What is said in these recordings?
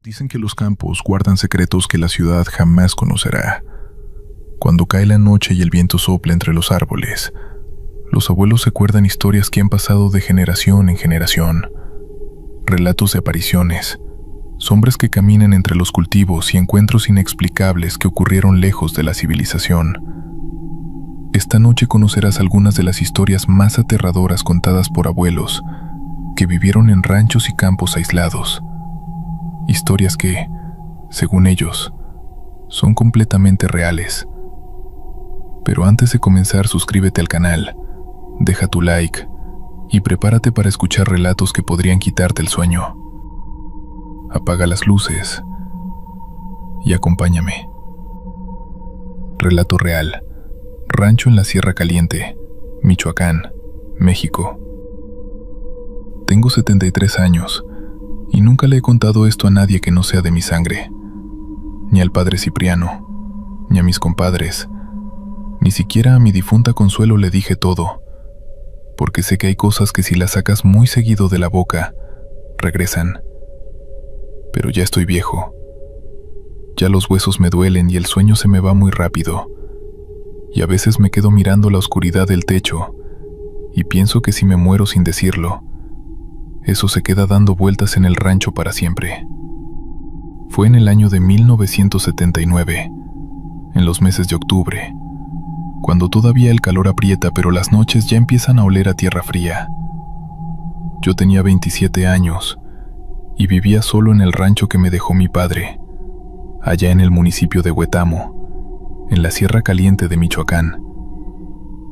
Dicen que los campos guardan secretos que la ciudad jamás conocerá. Cuando cae la noche y el viento sopla entre los árboles, los abuelos se cuentan historias que han pasado de generación en generación. Relatos de apariciones, sombras que caminan entre los cultivos y encuentros inexplicables que ocurrieron lejos de la civilización. Esta noche conocerás algunas de las historias más aterradoras contadas por abuelos que vivieron en ranchos y campos aislados. Historias que, según ellos, son completamente reales. Pero antes de comenzar, suscríbete al canal, deja tu like y prepárate para escuchar relatos que podrían quitarte el sueño. Apaga las luces y acompáñame. Relato real. Rancho en la Sierra Caliente, Michoacán, México. Tengo 73 años y nunca le he contado esto a nadie que no sea de mi sangre, ni al padre Cipriano, ni a mis compadres, ni siquiera a mi difunta Consuelo le dije todo, porque sé que hay cosas que si las sacas muy seguido de la boca, regresan. Pero ya estoy viejo, ya los huesos me duelen y el sueño se me va muy rápido, y a veces me quedo mirando la oscuridad del techo y pienso que si me muero sin decirlo, eso se queda dando vueltas en el rancho para siempre. Fue en el año de 1979, en los meses de octubre, cuando todavía el calor aprieta pero las noches ya empiezan a oler a tierra fría. Yo tenía 27 años y vivía solo en el rancho que me dejó mi padre, allá en el municipio de Huetamo, en la Sierra Caliente de Michoacán.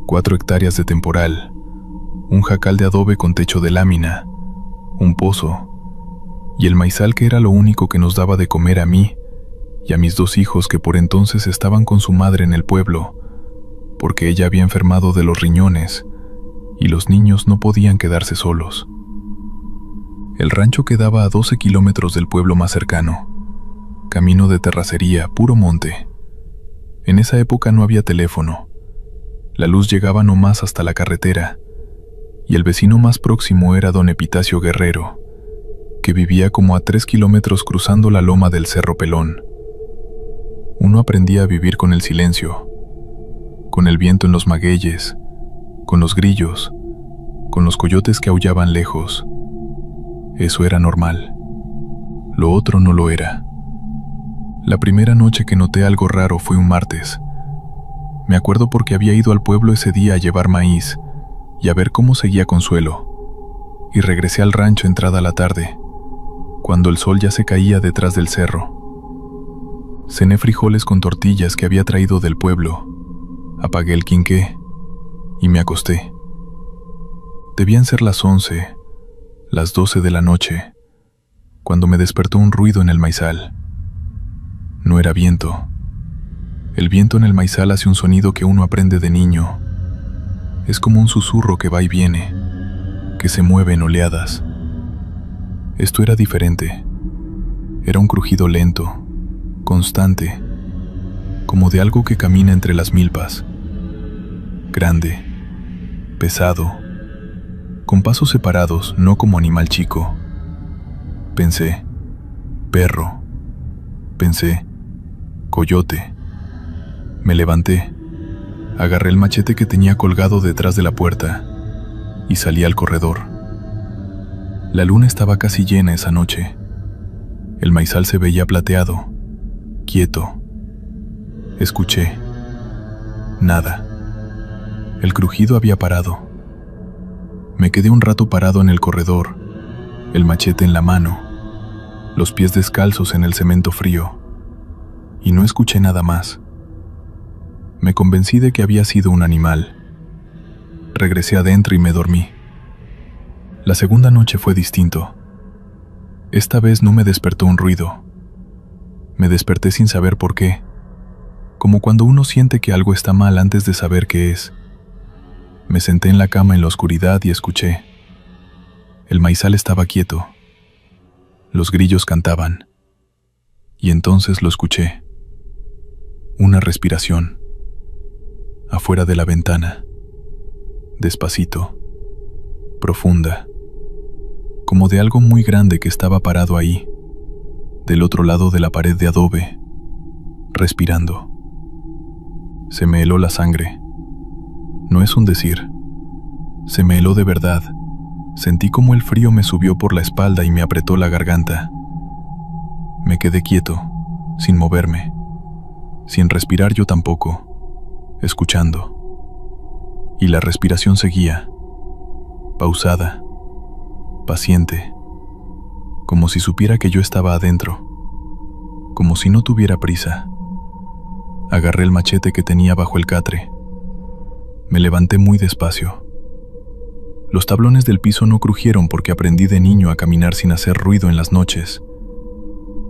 4 hectáreas de temporal, un jacal de adobe con techo de lámina, un pozo, y el maizal que era lo único que nos daba de comer a mí y a mis 2 hijos que por entonces estaban con su madre en el pueblo, porque ella había enfermado de los riñones y los niños no podían quedarse solos. El rancho quedaba a 12 kilómetros del pueblo más cercano, camino de terracería, puro monte. En esa época no había teléfono, la luz llegaba nomás hasta la carretera, y el vecino más próximo era don Epitacio Guerrero, que vivía como a 3 kilómetros cruzando la loma del Cerro Pelón. Uno aprendía a vivir con el silencio, con el viento en los magueyes, con los grillos, con los coyotes que aullaban lejos. Eso era normal. Lo otro no lo era. La primera noche que noté algo raro fue un martes. Me acuerdo porque había ido al pueblo ese día a llevar maíz y a ver cómo seguía Consuelo, y regresé al rancho entrada la tarde, cuando el sol ya se caía detrás del cerro. Cené frijoles con tortillas que había traído del pueblo, apagué el quinqué y me acosté. Debían ser las 11, las 12 de la noche, cuando me despertó un ruido en el maizal. No era viento. El viento en el maizal hace un sonido que uno aprende de niño. Es como un susurro que va y viene, que se mueve en oleadas. Esto era diferente. Era un crujido lento, constante, como de algo que camina entre las milpas. Grande, pesado, con pasos separados, no como animal chico. Pensé, perro. Pensé, coyote. Me levanté. Agarré el machete que tenía colgado detrás de la puerta y salí al corredor. La luna estaba casi llena esa noche. El maizal se veía plateado, quieto. Escuché. Nada. El crujido había parado. Me quedé un rato parado en el corredor, el machete en la mano, los pies descalzos en el cemento frío, y no escuché nada más. Me convencí de que había sido un animal. Regresé adentro y me dormí. La segunda noche fue distinto. Esta vez no me despertó un ruido. Me desperté sin saber por qué, como cuando uno siente que algo está mal antes de saber qué es. Me senté en la cama en la oscuridad y escuché. El maizal estaba quieto. Los grillos cantaban. Y entonces lo escuché. Una respiración. Afuera de la ventana. Despacito. Profunda. Como de algo muy grande que estaba parado ahí. del otro lado de la pared de adobe, respirando. Se me heló la sangre. No es un decir. Se me heló de verdad. Sentí como el frío me subió por la espalda y me apretó la garganta. Me quedé quieto, sin moverme, sin respirar yo tampoco, escuchando. Y la respiración seguía, pausada, paciente, como si supiera que yo estaba adentro, como si no tuviera prisa. Agarré el machete que tenía bajo el catre. Me levanté muy despacio. Los tablones del piso no crujieron porque aprendí de niño a caminar sin hacer ruido en las noches,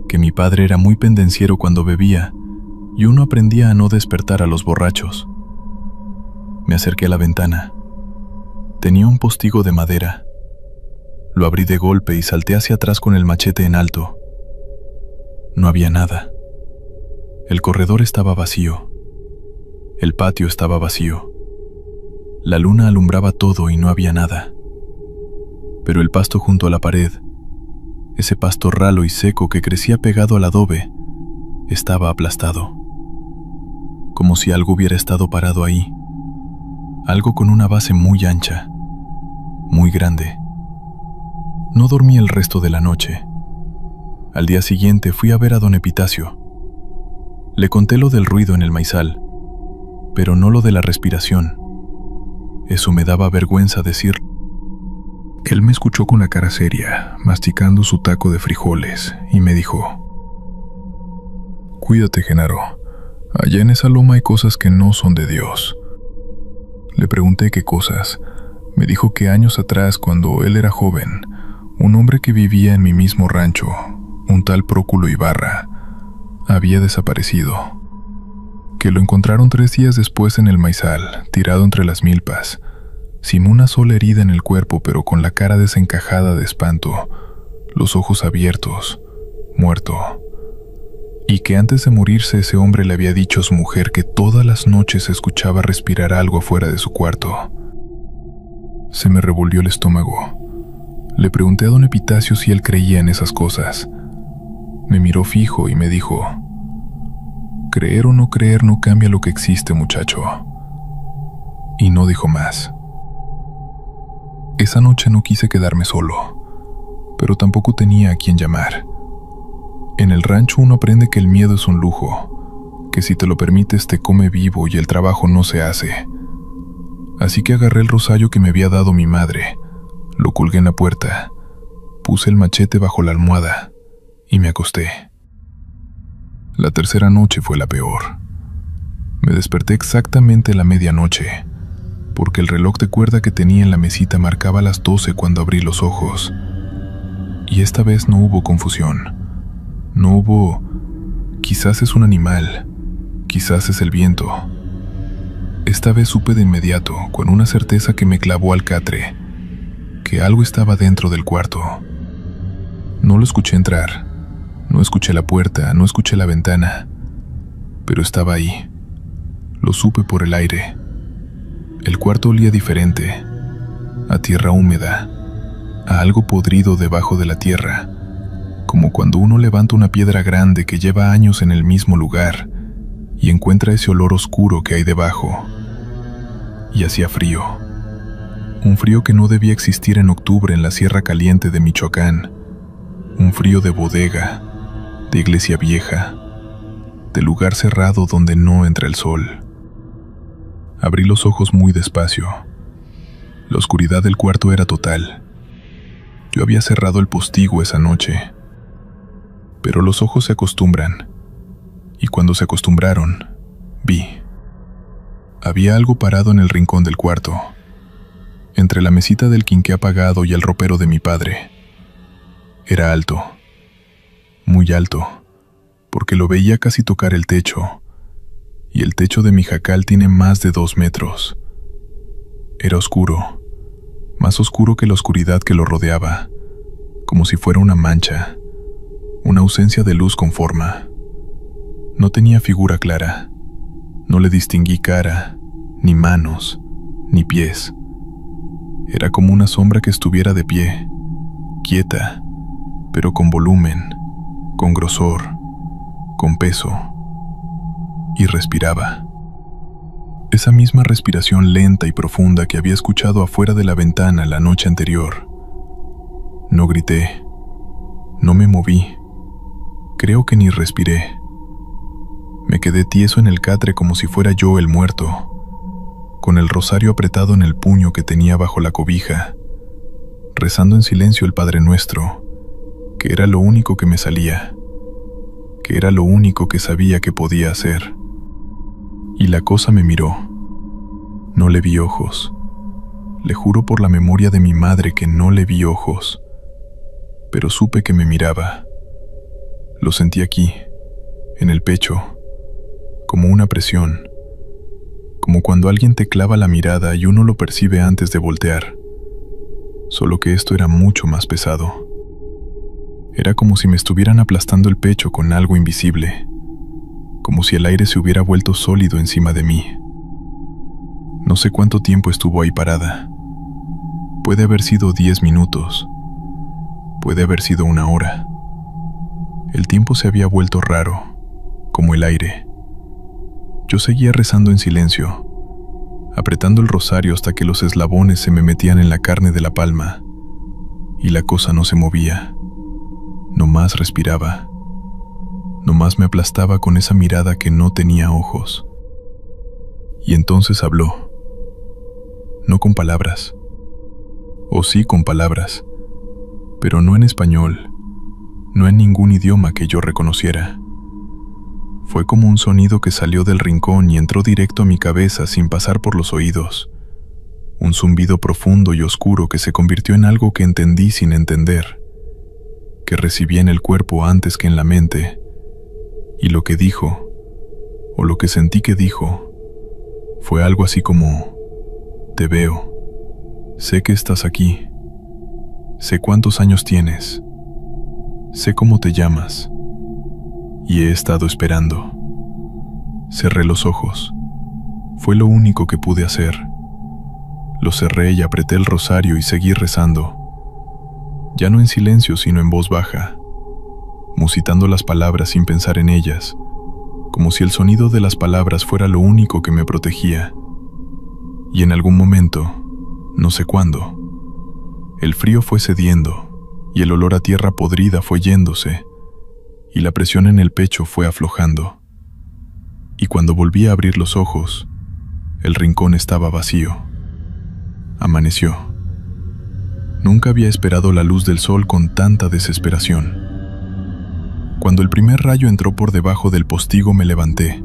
que mi padre era muy pendenciero cuando bebía y uno aprendía a no despertar a los borrachos. Me acerqué a la ventana. Tenía un postigo de madera. Lo abrí de golpe y salté hacia atrás con el machete en alto. No había nada. El corredor estaba vacío. El patio estaba vacío. La luna alumbraba todo y no había nada. Pero el pasto junto a la pared, ese pasto ralo y seco que crecía pegado al adobe, estaba aplastado. Como si algo hubiera estado parado ahí. Algo con una base muy ancha, muy grande. No dormí el resto de la noche. Al día siguiente fui a ver a don Epitacio. Le conté lo del ruido en el maizal, pero no lo de la respiración. Eso me daba vergüenza decirlo. Él me escuchó con la cara seria, masticando su taco de frijoles, y me dijo: «Cuídate, Genaro. Allá en esa loma hay cosas que no son de Dios». Le pregunté qué cosas. Me dijo que años atrás, cuando él era joven, un hombre que vivía en mi mismo rancho, un tal Próculo Ibarra, había desaparecido. Que lo encontraron 3 días después en el maizal, tirado entre las milpas, sin una sola herida en el cuerpo, pero con la cara desencajada de espanto, los ojos abiertos, muerto. Y que antes de morirse ese hombre le había dicho a su mujer que todas las noches escuchaba respirar algo afuera de su cuarto. Se me revolvió el estómago. Le pregunté a don Epitacio si él creía en esas cosas. Me miró fijo y me dijo: «Creer o no creer no cambia lo que existe, muchacho». Y no dijo más. Esa noche no quise quedarme solo, pero tampoco tenía a quién llamar. En el rancho uno aprende que el miedo es un lujo, que si te lo permites te come vivo y el trabajo no se hace. Así que agarré el rosario que me había dado mi madre, lo colgué en la puerta, puse el machete bajo la almohada y me acosté. La tercera noche fue la peor. Me desperté exactamente a la medianoche, porque el reloj de cuerda que tenía en la mesita marcaba las 12 cuando abrí los ojos. Y esta vez no hubo confusión. No hubo, quizás es un animal, quizás es el viento. Esta vez supe de inmediato, con una certeza que me clavó al catre, que algo estaba dentro del cuarto. No lo escuché entrar, no escuché la puerta, no escuché la ventana, pero estaba ahí. Lo supe por el aire. El cuarto olía diferente, a tierra húmeda, a algo podrido debajo de la tierra, como cuando uno levanta una piedra grande que lleva años en el mismo lugar y encuentra ese olor oscuro que hay debajo. Y hacía frío. Un frío que no debía existir en octubre en la Sierra Caliente de Michoacán. Un frío de bodega, de iglesia vieja, de lugar cerrado donde no entra el sol. Abrí los ojos muy despacio. La oscuridad del cuarto era total. Yo había cerrado el postigo esa noche. Pero los ojos se acostumbran, y cuando se acostumbraron, vi. Había algo parado en el rincón del cuarto, entre la mesita del quinqué apagado y el ropero de mi padre. Era alto, muy alto, porque lo veía casi tocar el techo, y el techo de mi jacal tiene más de 2 metros. Era oscuro, más oscuro que la oscuridad que lo rodeaba, como si fuera una mancha, una ausencia de luz con forma. No tenía figura clara, no le distinguí cara, ni manos, ni pies. Era como una sombra que estuviera de pie, quieta, pero con volumen, con grosor, con peso, y respiraba. Esa misma respiración lenta y profunda que había escuchado afuera de la ventana la noche anterior. No grité, no me moví, creo que ni respiré. Me quedé tieso en el catre como si fuera yo el muerto, con el rosario apretado en el puño que tenía bajo la cobija, rezando en silencio el Padre Nuestro, que era lo único que me salía, que era lo único que sabía que podía hacer. Y la cosa me miró. No le vi ojos. Le juro por la memoria de mi madre que no le vi ojos, pero supe que me miraba. Lo sentí aquí, en el pecho, como una presión, como cuando alguien te clava la mirada y uno lo percibe antes de voltear, solo que esto era mucho más pesado. Era como si me estuvieran aplastando el pecho con algo invisible, como si el aire se hubiera vuelto sólido encima de mí. No sé cuánto tiempo estuvo ahí parada. Puede haber sido 10 minutos, puede haber sido 1 hora. El tiempo se había vuelto raro, como el aire. Yo seguía rezando en silencio, apretando el rosario hasta que los eslabones se me metían en la carne de la palma, y la cosa no se movía. Nomás respiraba. Nomás me aplastaba con esa mirada que no tenía ojos. Y entonces habló. No con palabras. O sí con palabras, pero no en español, no en ningún idioma que yo reconociera. Fue como un sonido que salió del rincón y entró directo a mi cabeza sin pasar por los oídos. Un zumbido profundo y oscuro que se convirtió en algo que entendí sin entender, que recibí en el cuerpo antes que en la mente. Y lo que dijo, o lo que sentí que dijo, fue algo así como: te veo, sé que estás aquí, sé cuántos años tienes, sé cómo te llamas, y he estado esperando. Cerré los ojos, fue lo único que pude hacer. Los cerré y apreté el rosario y seguí rezando, ya no en silencio sino en voz baja, musitando las palabras sin pensar en ellas, como si el sonido de las palabras fuera lo único que me protegía. Y en algún momento, no sé cuándo, el frío fue cediendo y el olor a tierra podrida fue yéndose y la presión en el pecho fue aflojando. Y cuando volví a abrir los ojos, el rincón estaba vacío. Amaneció. Nunca había esperado la luz del sol con tanta desesperación. Cuando el primer rayo entró por debajo del postigo me levanté,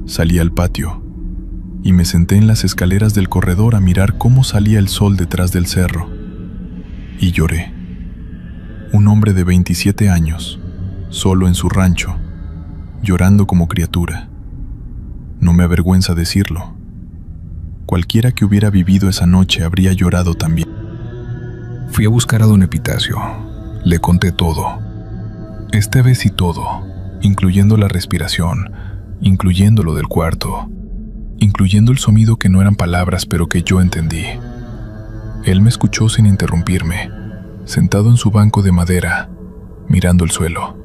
salí al patio y me senté en las escaleras del corredor a mirar cómo salía el sol detrás del cerro. Y lloré. Un hombre de 27 años, solo en su rancho, llorando como criatura. No me avergüenza decirlo. Cualquiera que hubiera vivido esa noche habría llorado también. Fui a buscar a don Epitacio. Le conté todo. Esta vez sí todo, incluyendo la respiración, incluyendo lo del cuarto, incluyendo el sonido que no eran palabras pero que yo entendí. Él me escuchó sin interrumpirme, sentado en su banco de madera, mirando el suelo.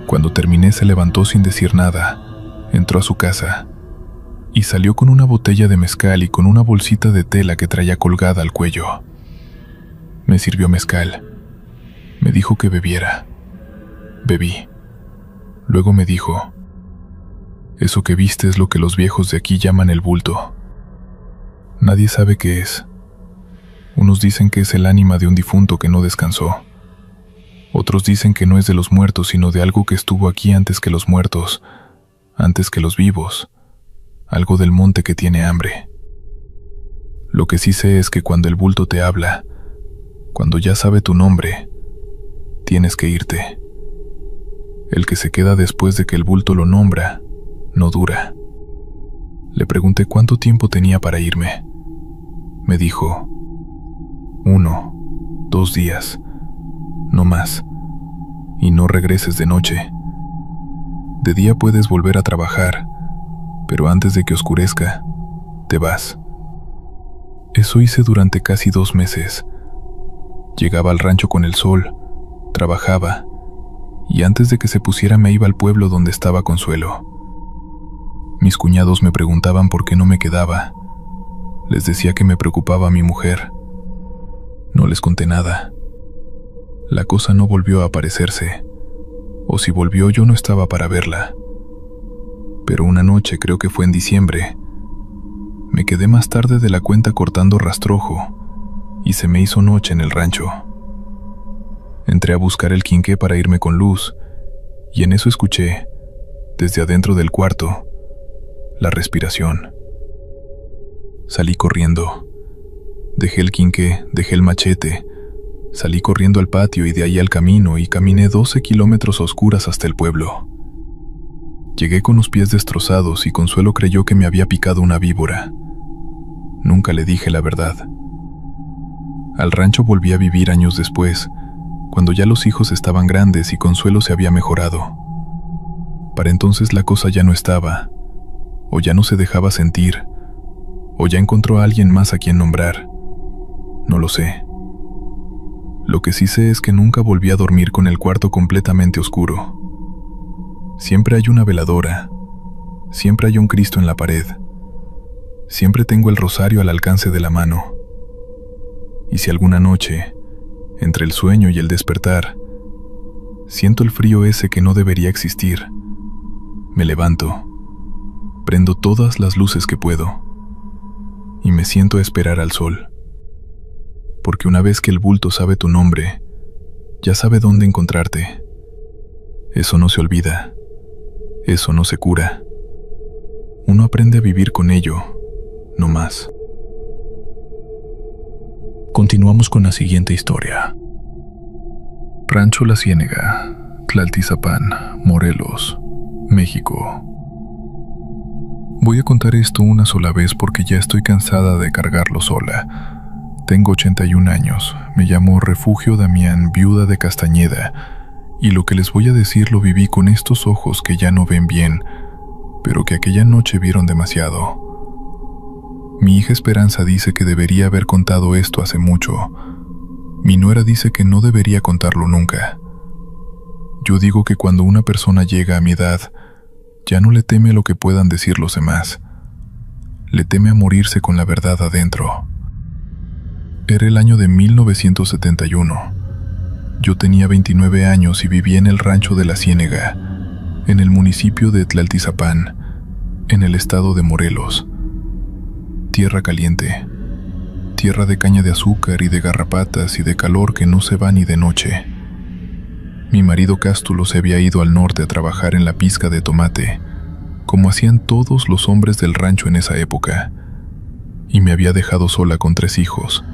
Cuando terminé se levantó sin decir nada, entró a su casa y salió con una botella de mezcal y con una bolsita de tela que traía colgada al cuello. Me sirvió mezcal. Me dijo que bebiera. Bebí. Luego me dijo: eso que viste es lo que los viejos de aquí llaman el bulto. Nadie sabe qué es. Unos dicen que es el ánima de un difunto que no descansó. Otros dicen que no es de los muertos, sino de algo que estuvo aquí antes que los muertos, antes que los vivos, algo del monte que tiene hambre. Lo que sí sé es que cuando el bulto te habla, cuando ya sabe tu nombre, tienes que irte. El que se queda después de que el bulto lo nombra, no dura. Le pregunté cuánto tiempo tenía para irme. Me dijo: 1, 2 días, no más, y no regreses de noche. De día puedes volver a trabajar, pero antes de que oscurezca, te vas. Eso hice durante casi 2 meses. Llegaba al rancho con el sol, trabajaba, y antes de que se pusiera me iba al pueblo donde estaba Consuelo. Mis cuñados me preguntaban por qué no me quedaba. Les decía que me preocupaba a mi mujer. No les conté nada. La cosa no volvió a aparecerse, o si volvió yo no estaba para verla. Pero una noche, creo que fue en diciembre, me quedé más tarde de la cuenta cortando rastrojo y se me hizo noche en el rancho. Entré a buscar el quinqué para irme con luz y en eso escuché, desde adentro del cuarto, la respiración. Salí corriendo. Dejé el quinqué, dejé el machete, salí corriendo al patio y de ahí al camino y caminé 12 kilómetros a oscuras hasta el pueblo. Llegué con los pies destrozados y Consuelo creyó que me había picado una víbora. Nunca le dije la verdad. Al rancho volví a vivir años después, cuando ya los hijos estaban grandes y Consuelo se había mejorado. Para entonces la cosa ya no estaba, o ya no se dejaba sentir, o ya encontró a alguien más a quien nombrar. No lo sé. Lo que sí sé es que nunca volví a dormir con el cuarto completamente oscuro. Siempre hay una veladora, siempre hay un Cristo en la pared, siempre tengo el rosario al alcance de la mano. Y si alguna noche, entre el sueño y el despertar, siento el frío ese que no debería existir, me levanto, prendo todas las luces que puedo y me siento a esperar al sol. Porque una vez que el bulto sabe tu nombre, ya sabe dónde encontrarte. Eso no se olvida, eso no se cura. Uno aprende a vivir con ello, no más. Continuamos con la siguiente historia. Rancho La Ciénega, Tlaltizapán, Morelos, México. Voy a contar esto una sola vez porque ya estoy cansada de cargarlo sola. Tengo 81 años, me llamo Refugio Damián, viuda de Castañeda, y lo que les voy a decir lo viví con estos ojos que ya no ven bien, pero que aquella noche vieron demasiado. Mi hija Esperanza dice que debería haber contado esto hace mucho. Mi nuera dice que no debería contarlo nunca. Yo digo que cuando una persona llega a mi edad, ya no le teme a lo que puedan decir los demás. Le teme a morirse con la verdad adentro. Era el año de 1971. Yo tenía 29 años y vivía en el rancho de La Ciénega, en el municipio de Tlaltizapán, en el estado de Morelos. Tierra caliente, tierra de caña de azúcar y de garrapatas y de calor que no se va ni de noche. Mi marido Cástulo se había ido al norte a trabajar en la pizca de tomate, como hacían todos los hombres del rancho en esa época, y me había dejado sola con 3 hijos.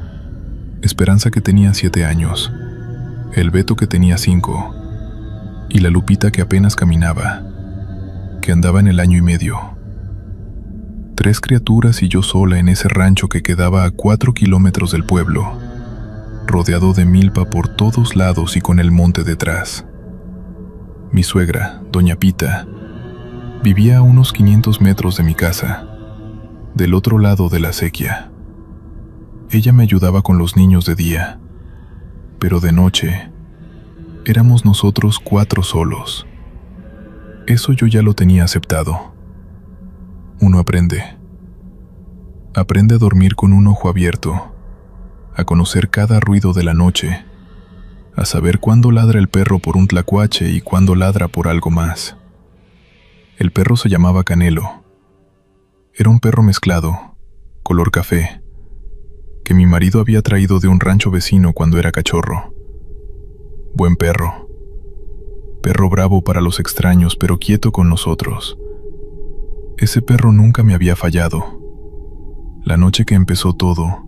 Esperanza, que tenía 7 años, el Beto, que tenía 5, y la Lupita, que apenas caminaba, que andaba en el año y medio. 3 criaturas y yo sola en ese rancho que quedaba a 4 kilómetros del pueblo, rodeado de milpa por todos lados y con el monte detrás. Mi suegra, doña Pita, vivía a unos 500 metros de mi casa, del otro lado de la acequia. Ella me ayudaba con los niños de día, pero de noche éramos nosotros 4 solos. Eso yo ya lo tenía aceptado. Uno aprende a dormir con un ojo abierto, a conocer cada ruido de la noche, a saber cuándo ladra el perro por un tlacuache y cuándo ladra por algo más. El perro se llamaba Canelo. Era un perro mezclado, color café, que mi marido había traído de un rancho vecino cuando era cachorro. Buen perro. Perro bravo para los extraños, pero quieto con nosotros. Ese perro nunca me había fallado. La noche que empezó todo,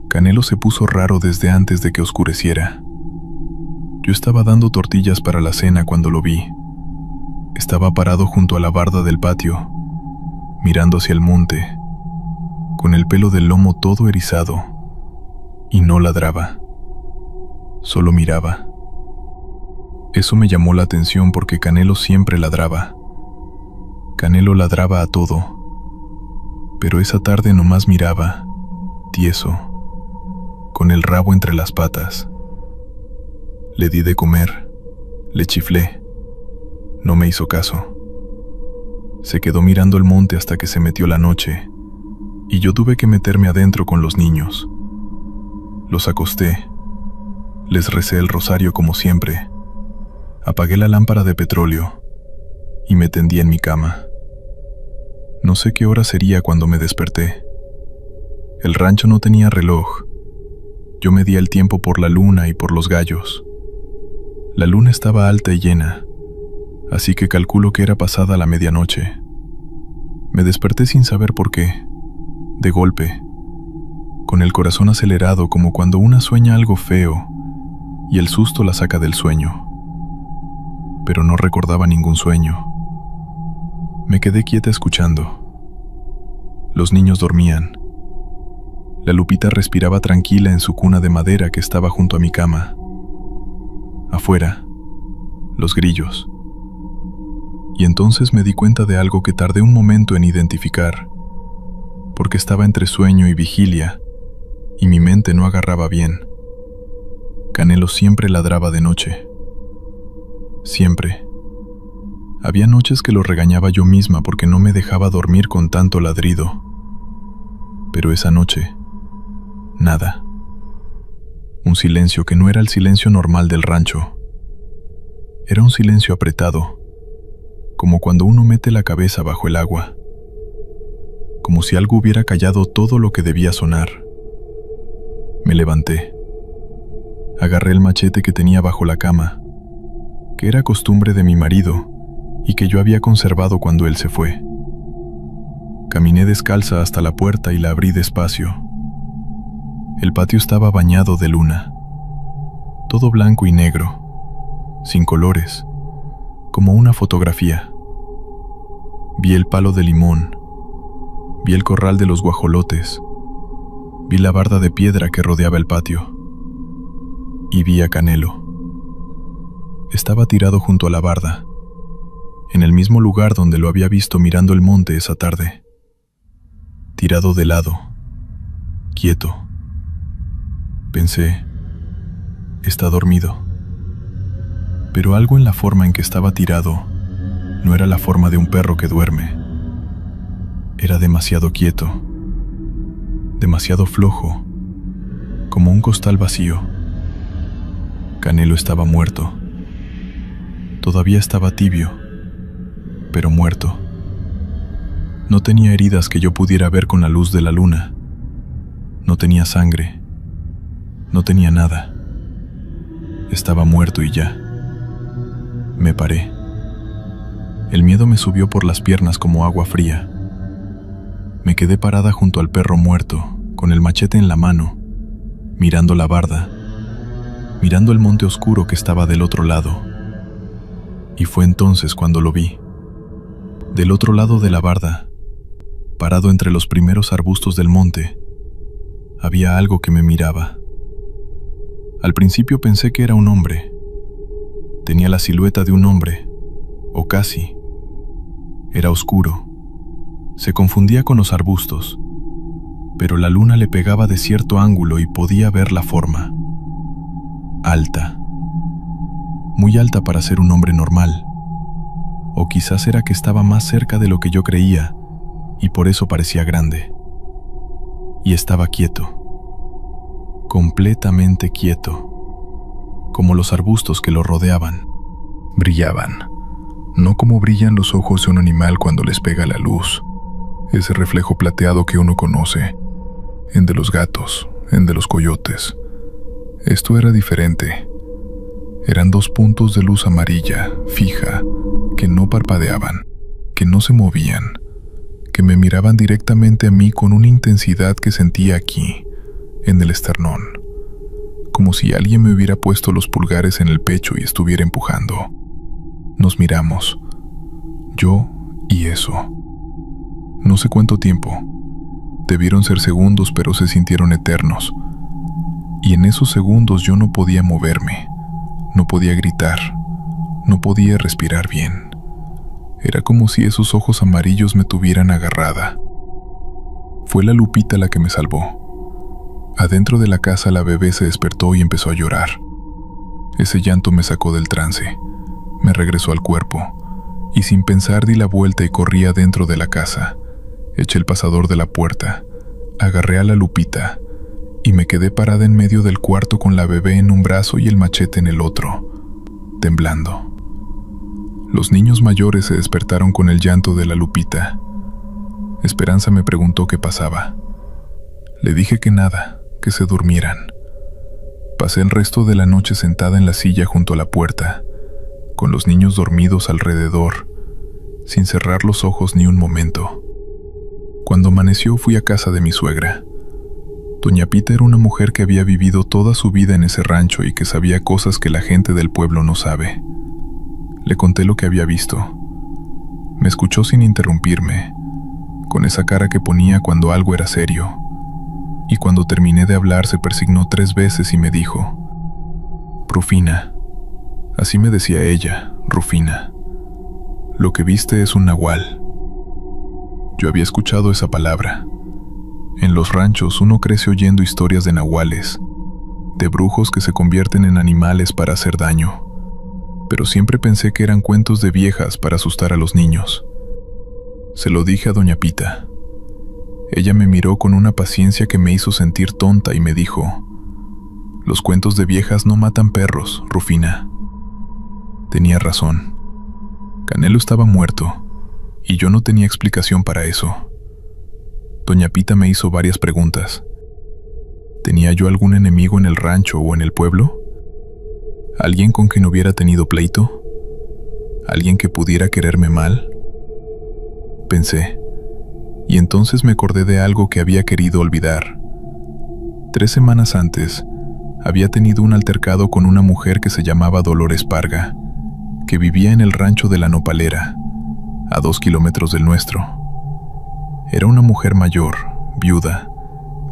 Canelo se puso raro desde antes de que oscureciera. Yo estaba dando tortillas para la cena cuando lo vi. Estaba parado junto a la barda del patio, mirando hacia el monte, con el pelo del lomo todo erizado, y no ladraba, solo miraba. Eso me llamó la atención porque Canelo siempre ladraba. Canelo ladraba a todo, pero esa tarde nomás miraba, tieso, con el rabo entre las patas. Le di de comer, Le chiflé. No me hizo caso. Se quedó mirando el monte hasta que se metió la noche, y yo tuve que meterme adentro con los niños. Los acosté. Les recé el rosario como siempre. Apagué la lámpara de petróleo y me tendí en mi cama. No sé qué hora sería cuando me desperté. El rancho no tenía reloj. Yo medía el tiempo por la luna y por los gallos. La luna estaba alta y llena, así que calculo que era pasada la medianoche. Me desperté sin saber por qué, de golpe, con el corazón acelerado como cuando una sueña algo feo y el susto la saca del sueño. Pero no recordaba ningún sueño. Me quedé quieta escuchando. Los niños dormían. La Lupita respiraba tranquila en su cuna de madera que estaba junto a mi cama. Afuera, los grillos. Y entonces me di cuenta de algo que tardé un momento en identificar, porque estaba entre sueño y vigilia, y mi mente no agarraba bien. Canelo siempre ladraba de noche. Siempre. Había noches que lo regañaba yo misma porque no me dejaba dormir con tanto ladrido. Pero esa noche, nada. Un silencio que no era el silencio normal del rancho. Era un silencio apretado, como cuando uno mete la cabeza bajo el agua. Como si algo hubiera callado todo lo que debía sonar. Me levanté. Agarré el machete que tenía bajo la cama, que era costumbre de mi marido y que yo había conservado cuando él se fue. Caminé descalza hasta la puerta y la abrí despacio. El patio estaba bañado de luna, todo blanco y negro, sin colores, como una fotografía. Vi el palo de limón, vi el corral de los guajolotes, vi la barda de piedra que rodeaba el patio, y vi a Canelo. Estaba tirado junto a la barda, en el mismo lugar donde lo había visto mirando el monte esa tarde. Tirado de lado, quieto. Pensé, está dormido. Pero algo en la forma en que estaba tirado no era la forma de un perro que duerme. Era demasiado quieto, demasiado flojo, como un costal vacío. Canelo estaba muerto. Todavía estaba tibio, pero muerto. No tenía heridas que yo pudiera ver con la luz de la luna. No tenía sangre. No tenía nada. Estaba muerto y ya. Me paré. El miedo me subió por las piernas como agua fría. Me quedé parada junto al perro muerto, con el machete en la mano, mirando la barda, mirando el monte oscuro que estaba del otro lado. Y fue entonces cuando lo vi. Del otro lado de la barda, parado entre los primeros arbustos del monte, había algo que me miraba. Al principio pensé que era un hombre. Tenía la silueta de un hombre, o casi. Era oscuro. Se confundía con los arbustos, pero la luna le pegaba de cierto ángulo y podía ver la forma. Alta. Muy alta para ser un hombre normal. O quizás era que estaba más cerca de lo que yo creía, y por eso parecía grande. Y estaba quieto. Completamente quieto, como los arbustos que lo rodeaban. Brillaban, no como brillan los ojos de un animal cuando les pega la luz, ese reflejo plateado que uno conoce, en de los gatos, en de los coyotes. Esto era diferente. Eran dos puntos de luz amarilla, fija, que no parpadeaban, que no se movían, que me miraban directamente a mí con una intensidad que sentía aquí, en el esternón, como si alguien me hubiera puesto los pulgares en el pecho y estuviera empujando. Nos miramos, yo y eso. No sé cuánto tiempo. Debieron ser segundos, pero se sintieron eternos. Y en esos segundos yo no podía moverme, no podía gritar, no podía respirar bien. Era como si esos ojos amarillos me tuvieran agarrada. Fue la Lupita la que me salvó. Adentro de la casa la bebé se despertó y empezó a llorar. Ese llanto me sacó del trance, Me regresó al cuerpo, y sin pensar di la vuelta y corrí adentro de la casa. Eché el pasador de la puerta, agarré a la Lupita, y me quedé parada en medio del cuarto con la bebé en un brazo y el machete en el otro, temblando. Los niños mayores se despertaron con el llanto de la Lupita. Esperanza me preguntó qué pasaba. Le dije que nada, que se durmieran. Pasé el resto de la noche sentada en la silla junto a la puerta, con los niños dormidos alrededor, sin cerrar los ojos ni un momento. Cuando amaneció fui a casa de mi suegra. Doña Pita era una mujer que había vivido toda su vida en ese rancho y que sabía cosas que la gente del pueblo no sabe. Le conté lo que había visto. Me escuchó sin interrumpirme, con esa cara que ponía cuando algo era serio, y cuando terminé de hablar se persignó 3 veces y me dijo: Rufina, así me decía ella, Rufina, lo que viste es un nahual. Yo había escuchado esa palabra. En los ranchos uno crece oyendo historias de nahuales, de brujos que se convierten en animales para hacer daño, pero siempre pensé que eran cuentos de viejas para asustar a los niños. Se lo dije a doña Pita. Ella me miró con una paciencia que me hizo sentir tonta y me dijo: los cuentos de viejas no matan perros, Rufina. Tenía razón. Canelo estaba muerto, y yo no tenía explicación para eso. Doña Pita me hizo varias preguntas. ¿Tenía yo algún enemigo en el rancho o en el pueblo? ¿Alguien con quien hubiera tenido pleito? ¿Alguien que pudiera quererme mal? Pensé, y entonces me acordé de algo que había querido olvidar. 3 semanas antes, había tenido un altercado con una mujer que se llamaba Dolores Parga, que vivía en el rancho de la Nopalera, a 2 kilómetros del nuestro. Era una mujer mayor, viuda,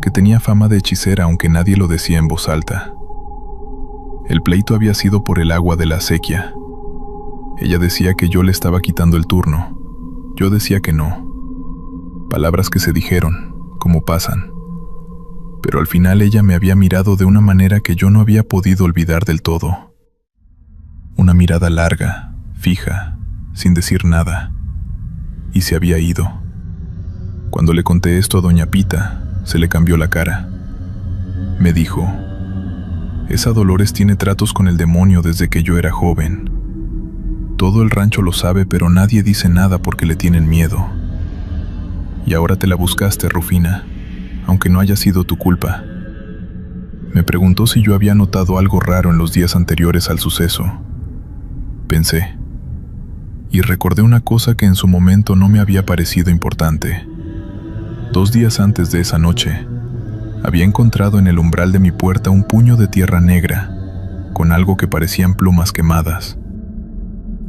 que tenía fama de hechicera aunque nadie lo decía en voz alta. El pleito había sido por el agua de la acequia. Ella decía que yo le estaba quitando el turno. Yo decía que no. Palabras que se dijeron, como pasan. Pero al final ella me había mirado de una manera que yo no había podido olvidar del todo. Una mirada larga, fija, sin decir nada. Y se había ido. Cuando le conté esto a doña Pita, se le cambió la cara. Me dijo: esa Dolores tiene tratos con el demonio desde que yo era joven. Todo el rancho lo sabe, pero nadie dice nada porque le tienen miedo. Y ahora te la buscaste, Rufina, aunque no haya sido tu culpa. Me preguntó si yo había notado algo raro en los días anteriores al suceso. Pensé, y recordé una cosa que en su momento no me había parecido importante. 2 días antes de esa noche, había encontrado en el umbral de mi puerta un puño de tierra negra, con algo que parecían plumas quemadas.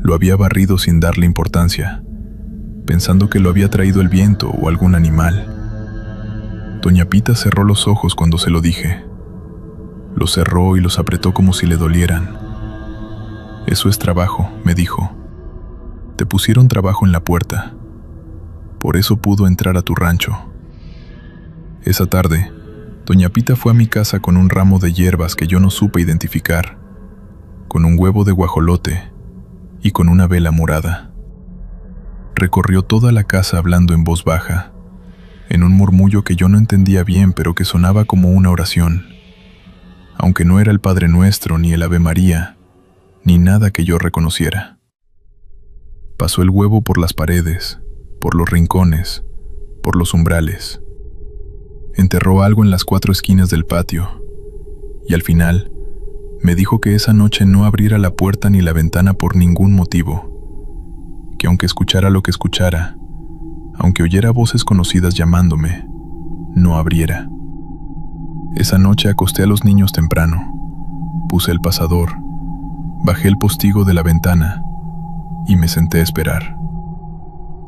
Lo había barrido sin darle importancia, pensando que lo había traído el viento o algún animal. Doña Pita cerró los ojos cuando se lo dije. Los cerró y los apretó como si le dolieran. Eso es trabajo, me dijo. Te pusieron trabajo en la puerta. Por eso pudo entrar a tu rancho. Esa tarde, doña Pita fue a mi casa con un ramo de hierbas que yo no supe identificar, con un huevo de guajolote y con una vela morada. Recorrió toda la casa hablando en voz baja, en un murmullo que yo no entendía bien pero que sonaba como una oración, aunque no era el Padre Nuestro ni el Ave María, ni nada que yo reconociera. Pasó el huevo por las paredes, por los rincones, por los umbrales. Enterró algo en las 4 esquinas del patio, y al final me dijo que esa noche no abriera la puerta ni la ventana por ningún motivo, que aunque escuchara lo que escuchara, aunque oyera voces conocidas llamándome, no abriera. Esa noche acosté a los niños temprano, puse el pasador, bajé el postigo de la ventana y me senté a esperar.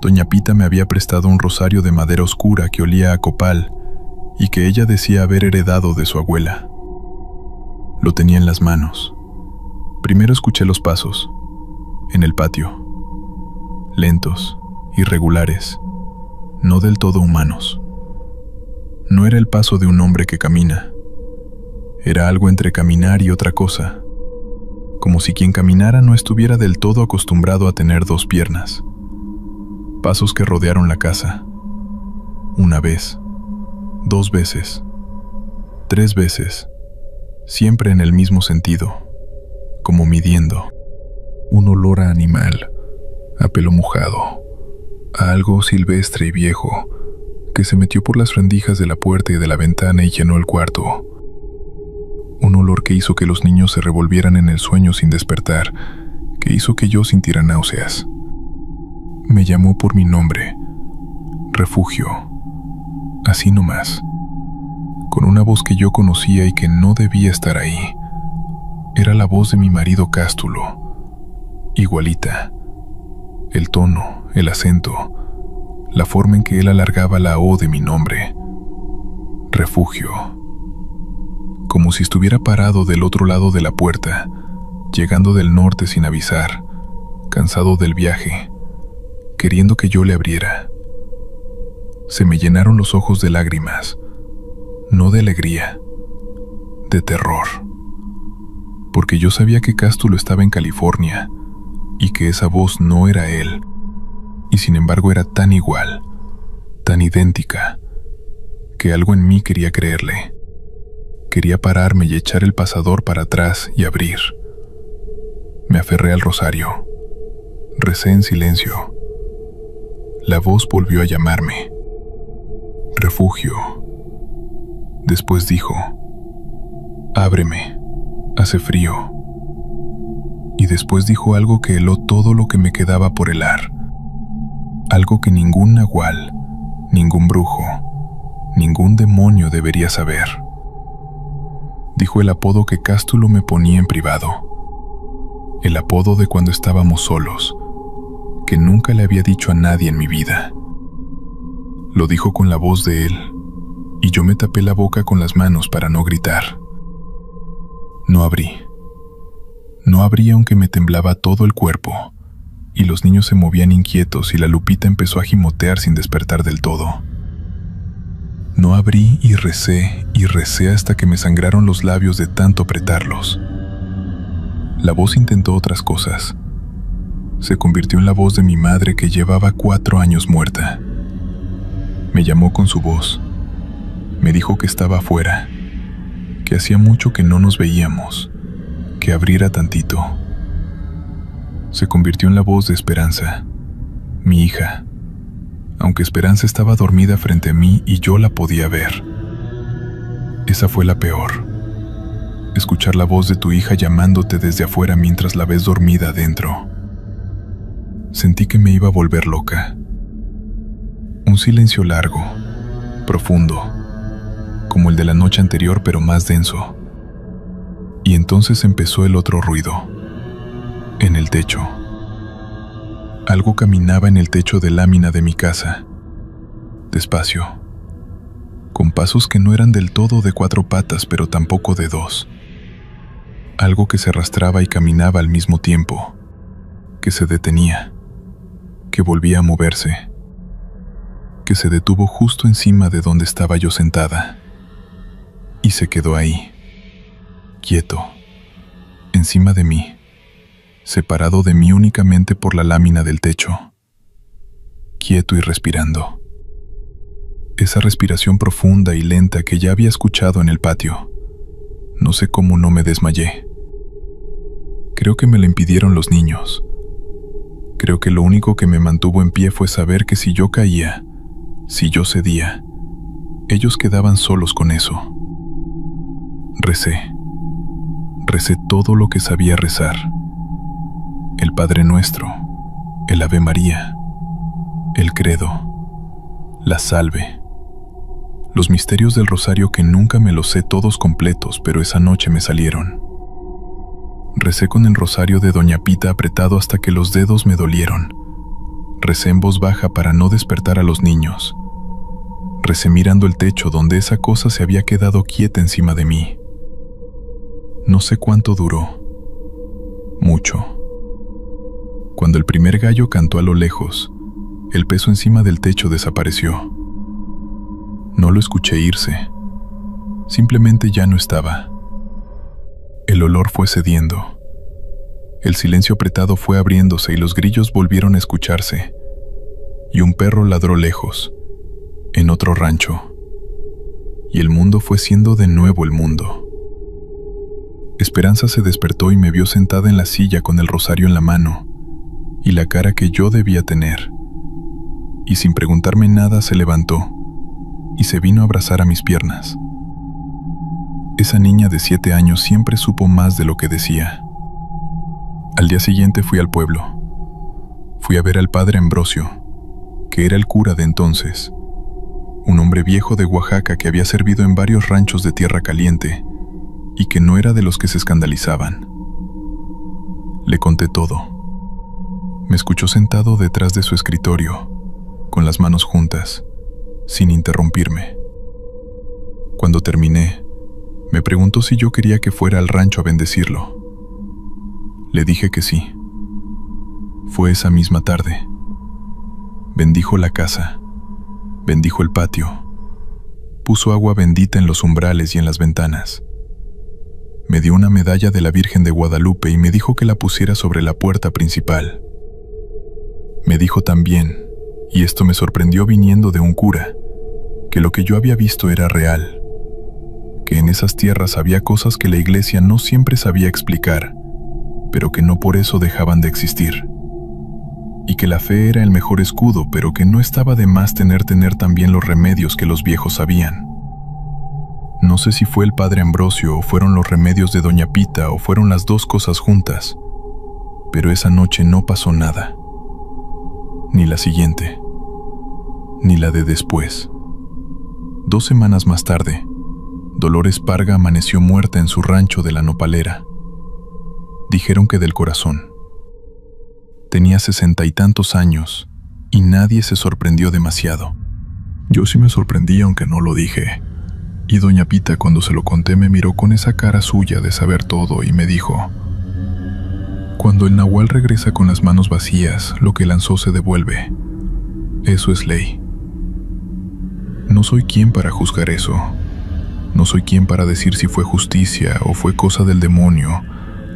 Doña Pita me había prestado un rosario de madera oscura que olía a copal y que ella decía haber heredado de su abuela. Lo tenía en las manos. Primero escuché los pasos, en el patio. Lentos, irregulares, no del todo humanos. No era el paso de un hombre que camina. Era algo entre caminar y otra cosa. como si quien caminara no estuviera del todo acostumbrado a tener dos piernas. Pasos que rodearon la casa. Una vez, 2 veces, 3 veces, siempre en el mismo sentido, como midiendo. Un olor a animal, a pelo mojado, a algo silvestre y viejo, que se metió por las rendijas de la puerta y de la ventana y llenó el cuarto. Un olor que hizo que los niños se revolvieran en el sueño sin despertar, que hizo que yo sintiera náuseas. Me llamó por mi nombre, Refugio, así nomás, con una voz que yo conocía y que no debía estar ahí. Era la voz de mi marido Cástulo, igualita. El tono, el acento, la forma en que él alargaba la O de mi nombre. Refugio. Como si estuviera parado del otro lado de la puerta, llegando del norte sin avisar, cansado del viaje, queriendo que yo le abriera. Se me llenaron los ojos de lágrimas, no de alegría, de terror, porque yo sabía que Cástulo estaba en California y que esa voz no era él, y sin embargo era tan igual, tan idéntica, que algo en mí quería creerle. Quería pararme y echar el pasador para atrás y abrir. Me aferré al rosario. Recé en silencio. La voz volvió a llamarme. Refugio. Después dijo: ábreme, hace frío. Y después dijo algo que heló todo lo que me quedaba por helar. Algo que ningún nahual, ningún brujo, ningún demonio debería saber. Dijo el apodo que Cástulo me ponía en privado. El apodo de cuando estábamos solos, que nunca le había dicho a nadie en mi vida. Lo dijo con la voz de él, y yo me tapé la boca con las manos para no gritar. No abrí. No abrí aunque me temblaba todo el cuerpo, y los niños se movían inquietos y la Lupita empezó a gimotear sin despertar del todo. No abrí y recé hasta que me sangraron los labios de tanto apretarlos. La voz intentó otras cosas. Se convirtió en la voz de mi madre que llevaba 4 años muerta. Me llamó con su voz. Me dijo que estaba afuera, que hacía mucho que no nos veíamos, que abriera tantito. Se convirtió en la voz de Esperanza, mi hija, aunque Esperanza estaba dormida frente a mí y yo la podía ver. Esa fue la peor. Escuchar la voz de tu hija llamándote desde afuera mientras la ves dormida adentro. Sentí que me iba a volver loca. Un silencio largo, profundo, como el de la noche anterior pero más denso. Y entonces empezó el otro ruido. En el techo. Algo caminaba en el techo de lámina de mi casa. Despacio. Con pasos que no eran del todo de 4 patas, pero tampoco de 2. Algo que se arrastraba y caminaba al mismo tiempo. Que se detenía. Que volvía a moverse. Que se detuvo justo encima de donde estaba yo sentada. Y se quedó ahí. Quieto. Encima de mí. Separado de mí únicamente por la lámina del techo. Quieto y respirando. Esa respiración profunda y lenta que ya había escuchado en el patio. No sé cómo no me desmayé. Creo que me lo impidieron los niños. Creo que lo único que me mantuvo en pie fue saber que si yo caía, si yo cedía, ellos quedaban solos con eso. Recé. Recé todo lo que sabía rezar. El Padre Nuestro, el Ave María, el Credo, la Salve, los misterios del rosario que nunca me los sé todos completos, pero esa noche me salieron. Recé con el rosario de Doña Pita apretado hasta que los dedos me dolieron. Recé en voz baja para no despertar a los niños. Recé mirando el techo donde esa cosa se había quedado quieta encima de mí. No sé cuánto duró. Mucho. Cuando el primer gallo cantó a lo lejos, el peso encima del techo desapareció. No lo escuché irse. Simplemente ya no estaba. El olor fue cediendo. El silencio apretado fue abriéndose y los grillos volvieron a escucharse. Y un perro ladró lejos, en otro rancho. Y el mundo fue siendo de nuevo el mundo. Esperanza se despertó y me vio sentada en la silla con el rosario en la mano y la cara que yo debía tener. Y sin preguntarme nada se levantó y se vino a abrazar a mis piernas. Esa niña de 7 años siempre supo más de lo que decía. Al día siguiente fui al pueblo. Fui a ver al padre Ambrosio, que era el cura de entonces, un hombre viejo de Oaxaca que había servido en varios ranchos de tierra caliente y que no era de los que se escandalizaban. Le conté todo. Me escuchó sentado detrás de su escritorio, con las manos juntas, sin interrumpirme. Cuando terminé, me preguntó si yo quería que fuera al rancho a bendecirlo. Le dije que sí. Fue esa misma tarde. Bendijo la casa, bendijo el patio, puso agua bendita en los umbrales y en las ventanas. Me dio una medalla de la Virgen de Guadalupe y me dijo que la pusiera sobre la puerta principal. Me dijo también, y esto me sorprendió viniendo de un cura, que lo que yo había visto era real, que en esas tierras había cosas que la iglesia no siempre sabía explicar, pero que no por eso dejaban de existir, y que la fe era el mejor escudo, pero que no estaba de más tener también los remedios que los viejos sabían. No sé si fue el padre Ambrosio o fueron los remedios de doña Pita o fueron las dos cosas juntas, pero esa noche no pasó nada. Ni la siguiente, ni la de después. 2 semanas más tarde, Dolores Parga amaneció muerta en su rancho de la Nopalera. Dijeron que del corazón. Tenía 60 y tantos años y nadie se sorprendió demasiado. Yo sí me sorprendí aunque no lo dije. Y doña Pita, cuando se lo conté, me miró con esa cara suya de saber todo y me dijo: cuando el nahual regresa con las manos vacías, lo que lanzó se devuelve. Eso es ley. No soy quien para juzgar eso. No soy quien para decir si fue justicia o fue cosa del demonio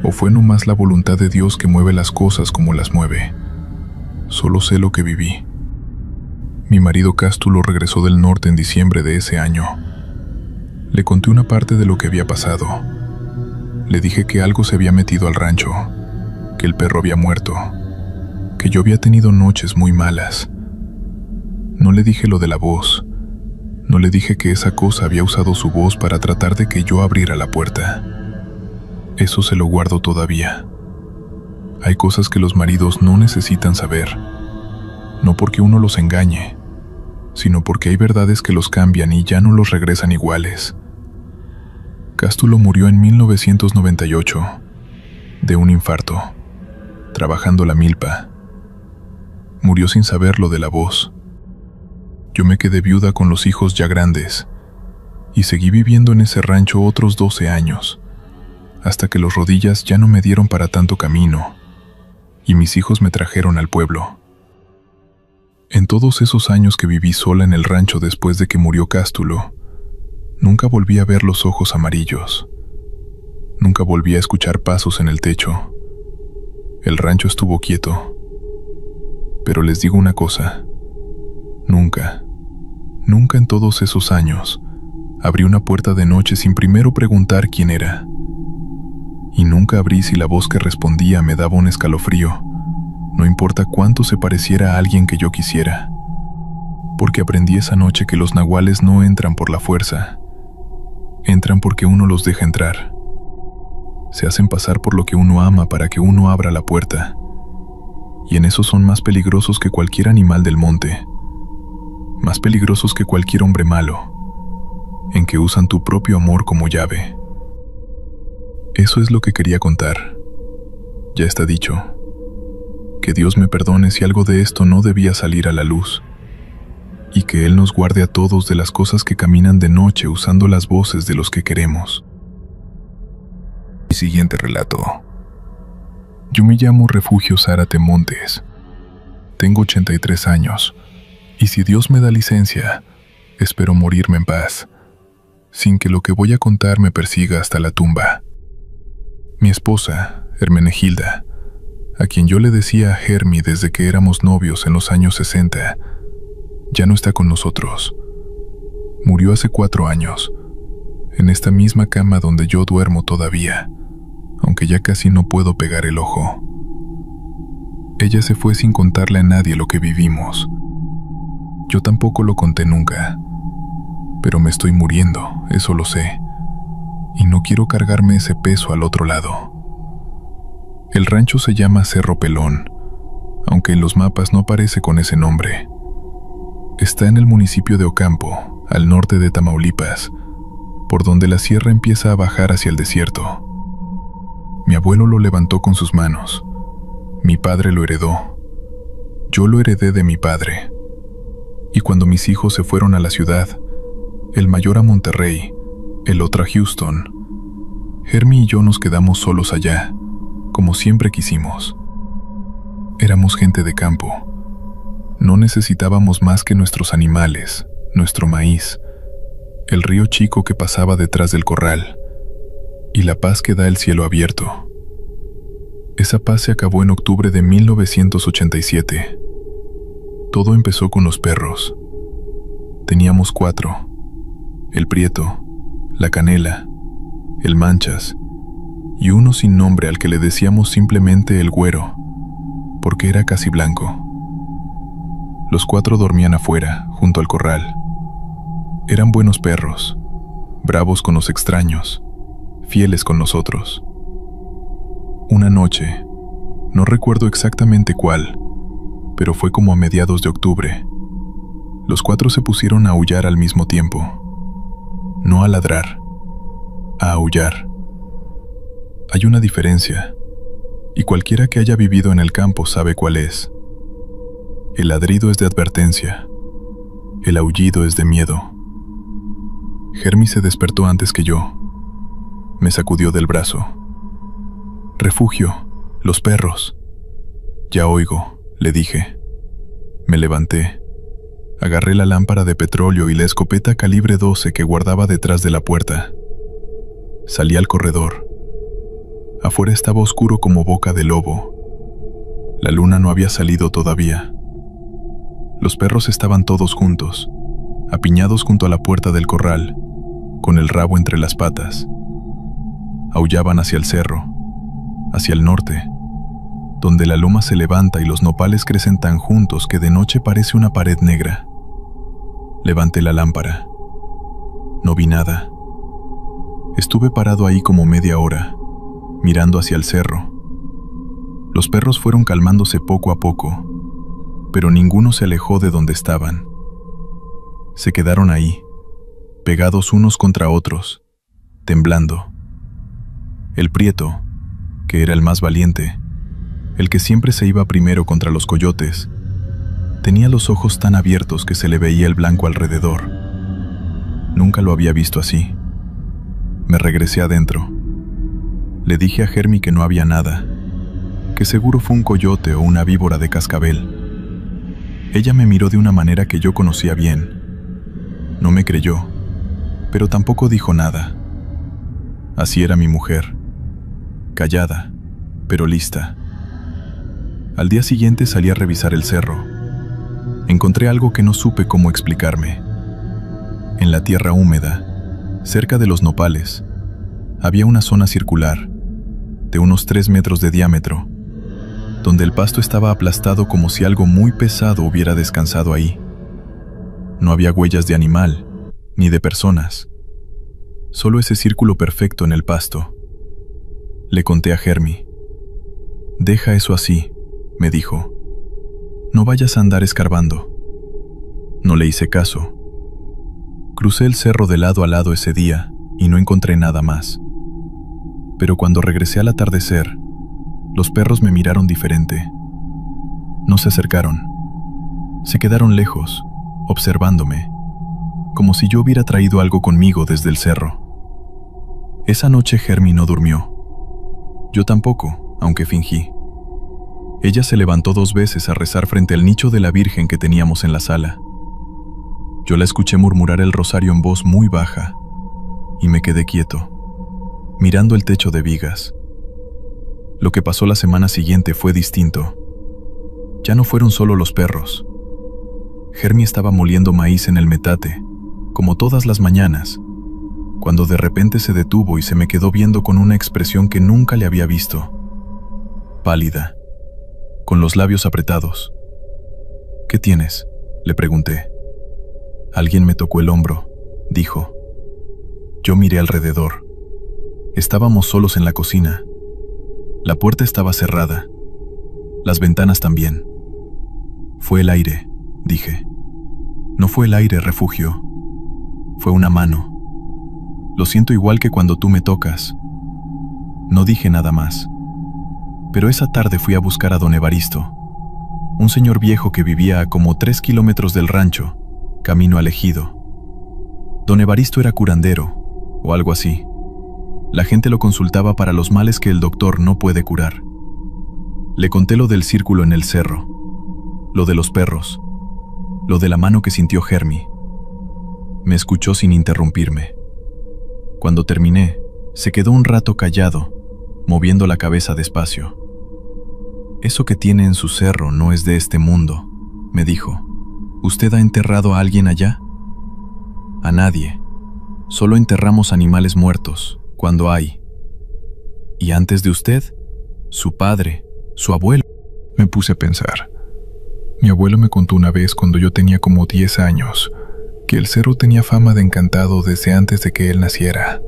o fue nomás la voluntad de Dios que mueve las cosas como las mueve. Solo sé lo que viví. Mi marido Cástulo regresó del norte en diciembre de ese año. Le conté una parte de lo que había pasado. Le dije que algo se había metido al rancho, que el perro había muerto, que yo había tenido noches muy malas. No le dije lo de la voz. No le dije que esa cosa había usado su voz para tratar de que yo abriera la puerta. Eso se lo guardo todavía. Hay cosas que los maridos no necesitan saber, no porque uno los engañe, sino porque hay verdades que los cambian y ya no los regresan iguales. Cástulo murió en 1998, de un infarto, trabajando la milpa. Murió sin saber lo de la voz. Yo me quedé viuda con los hijos ya grandes, y seguí viviendo en ese rancho otros 12 años, hasta que los rodillas ya no me dieron para tanto camino, y mis hijos me trajeron al pueblo. En todos esos años que viví sola en el rancho después de que murió Cástulo, nunca volví a ver los ojos amarillos. Nunca volví a escuchar pasos en el techo. El rancho estuvo quieto. Pero les digo una cosa. Nunca en todos esos años, abrí una puerta de noche sin primero preguntar quién era. Y nunca abrí si la voz que respondía me daba un escalofrío, no importa cuánto se pareciera a alguien que yo quisiera. Porque aprendí esa noche que los nahuales no entran por la fuerza. Entran porque uno los deja entrar. Se hacen pasar por lo que uno ama para que uno abra la puerta. Y en eso son más peligrosos que cualquier animal del monte. Más peligrosos que cualquier hombre malo. En que usan tu propio amor como llave. Eso es lo que quería contar. Ya está dicho. Que Dios me perdone si algo de esto no debía salir a la luz. Y que Él nos guarde a todos de las cosas que caminan de noche usando las voces de los que queremos. Mi siguiente relato. Yo me llamo Refugio Zárate Montes. Tengo 83 años, y si Dios me da licencia, espero morirme en paz, sin que lo que voy a contar me persiga hasta la tumba. Mi esposa, Hermenegilda, a quien yo le decía a Hermie desde que éramos novios en los años 60, ya no está con nosotros. Murió hace 4 años, en esta misma cama donde yo duermo todavía, aunque ya casi no puedo pegar el ojo. Ella se fue sin contarle a nadie lo que vivimos. Yo tampoco lo conté nunca, pero me estoy muriendo, eso lo sé, y no quiero cargarme ese peso al otro lado. El rancho se llama Cerro Pelón, aunque en los mapas no aparece con ese nombre. Está en el municipio de Ocampo, al norte de Tamaulipas, por donde la sierra empieza a bajar hacia el desierto. Mi abuelo lo levantó con sus manos. Mi padre lo heredó. Yo lo heredé de mi padre. Y cuando mis hijos se fueron a la ciudad, el mayor a Monterrey, el otro a Houston, Hermie y yo nos quedamos solos allá, como siempre quisimos. Éramos gente de campo. No necesitábamos más que nuestros animales, nuestro maíz, el río chico que pasaba detrás del corral, y la paz que da el cielo abierto. Esa paz se acabó en octubre de 1987. Todo empezó con los perros. Teníamos 4. El Prieto, la Canela, el Manchas, y uno sin nombre al que le decíamos simplemente el Güero, porque era casi blanco. Los 4 dormían afuera, junto al corral. Eran buenos perros, bravos con los extraños, fieles con nosotros. Una noche, no recuerdo exactamente cuál, pero fue como a mediados de octubre, los 4 se pusieron a aullar al mismo tiempo. No a ladrar, a aullar. Hay una diferencia, y cualquiera que haya vivido en el campo sabe cuál es. El ladrido es de advertencia, el aullido es de miedo. Hermie se despertó antes que yo. Me sacudió del brazo. «Refugio, los perros». «Ya oigo», le dije. Me levanté. Agarré la lámpara de petróleo y la escopeta calibre 12 que guardaba detrás de la puerta. Salí al corredor. Afuera estaba oscuro como boca de lobo. La luna no había salido todavía. Los perros estaban todos juntos, apiñados junto a la puerta del corral, con el rabo entre las patas. Aullaban hacia el cerro, hacia el norte, donde la loma se levanta y los nopales crecen tan juntos que de noche parece una pared negra. Levanté la lámpara. No vi nada. Estuve parado ahí como media hora, mirando hacia el cerro. Los perros fueron calmándose poco a poco, pero ninguno se alejó de donde estaban. Se quedaron ahí, pegados unos contra otros, temblando. El Prieto, que era el más valiente, el que siempre se iba primero contra los coyotes, tenía los ojos tan abiertos que se le veía el blanco alrededor. Nunca lo había visto así. Me regresé adentro. Le dije a Hermie que no había nada, que seguro fue un coyote o una víbora de cascabel. Ella me miró de una manera que yo conocía bien. No me creyó, pero tampoco dijo nada. Así era mi mujer, callada, pero lista. Al día siguiente salí a revisar el cerro. Encontré algo que no supe cómo explicarme. En la tierra húmeda, cerca de los nopales, había una zona circular, de unos 3 metros de diámetro, donde el pasto estaba aplastado como si algo muy pesado hubiera descansado ahí. No había huellas de animal, ni de personas, solo ese círculo perfecto en el pasto. Le conté a Hermie. «Deja eso así», me dijo. «No vayas a andar escarbando». No le hice caso. Crucé el cerro de lado a lado ese día y no encontré nada más. Pero cuando regresé al atardecer, los perros me miraron diferente. No se acercaron. Se quedaron lejos, observándome, como si yo hubiera traído algo conmigo desde el cerro. Esa noche Hermie no durmió. Yo tampoco, aunque fingí. Ella se levantó 2 veces a rezar frente al nicho de la Virgen que teníamos en la sala. Yo la escuché murmurar el rosario en voz muy baja y me quedé quieto, mirando el techo de vigas. Lo que pasó la semana siguiente fue distinto. Ya no fueron solo los perros. Hermie estaba moliendo maíz en el metate, como todas las mañanas, cuando de repente se detuvo y se me quedó viendo con una expresión que nunca le había visto. Pálida, con los labios apretados. «¿Qué tienes?», le pregunté. «Alguien me tocó el hombro», dijo. Yo miré alrededor. Estábamos solos en la cocina. La puerta estaba cerrada. Las ventanas también. «Fue el aire», dije. «No fue el aire, refugio. Fue una mano. Lo siento igual que cuando tú me tocas». No dije nada más. Pero esa tarde fui a buscar a don Evaristo, un señor viejo que vivía a como 3 kilómetros del rancho, camino al ejido. Don Evaristo era curandero, o algo así. La gente lo consultaba para los males que el doctor no puede curar. Le conté lo del círculo en el cerro, lo de los perros, lo de la mano que sintió Hermie. Me escuchó sin interrumpirme. Cuando terminé, se quedó un rato callado, moviendo la cabeza despacio. «Eso que tiene en su cerro no es de este mundo», me dijo. «¿Usted ha enterrado a alguien allá?» «A nadie. Solo enterramos animales muertos, cuando hay». «¿Y antes de usted? Su padre, su abuelo». Me puse a pensar. Mi abuelo me contó una vez, cuando yo tenía como 10 años, que el cerro tenía fama de encantado desde antes de que él naciera.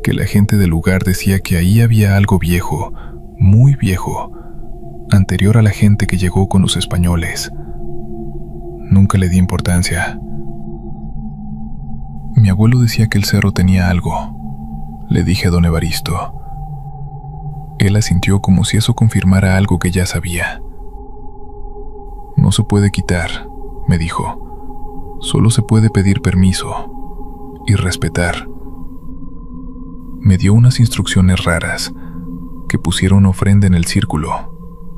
Que la gente del lugar decía que ahí había algo viejo, muy viejo, anterior a la gente que llegó con los españoles. Nunca le di importancia. Mi abuelo decía que el cerro tenía algo. Le dije a don Evaristo. Él asintió como si eso confirmara algo que ya sabía. «No se puede quitar», me dijo. «Solo se puede pedir permiso y respetar». Me dio unas instrucciones raras, que pusiera una ofrenda en el círculo,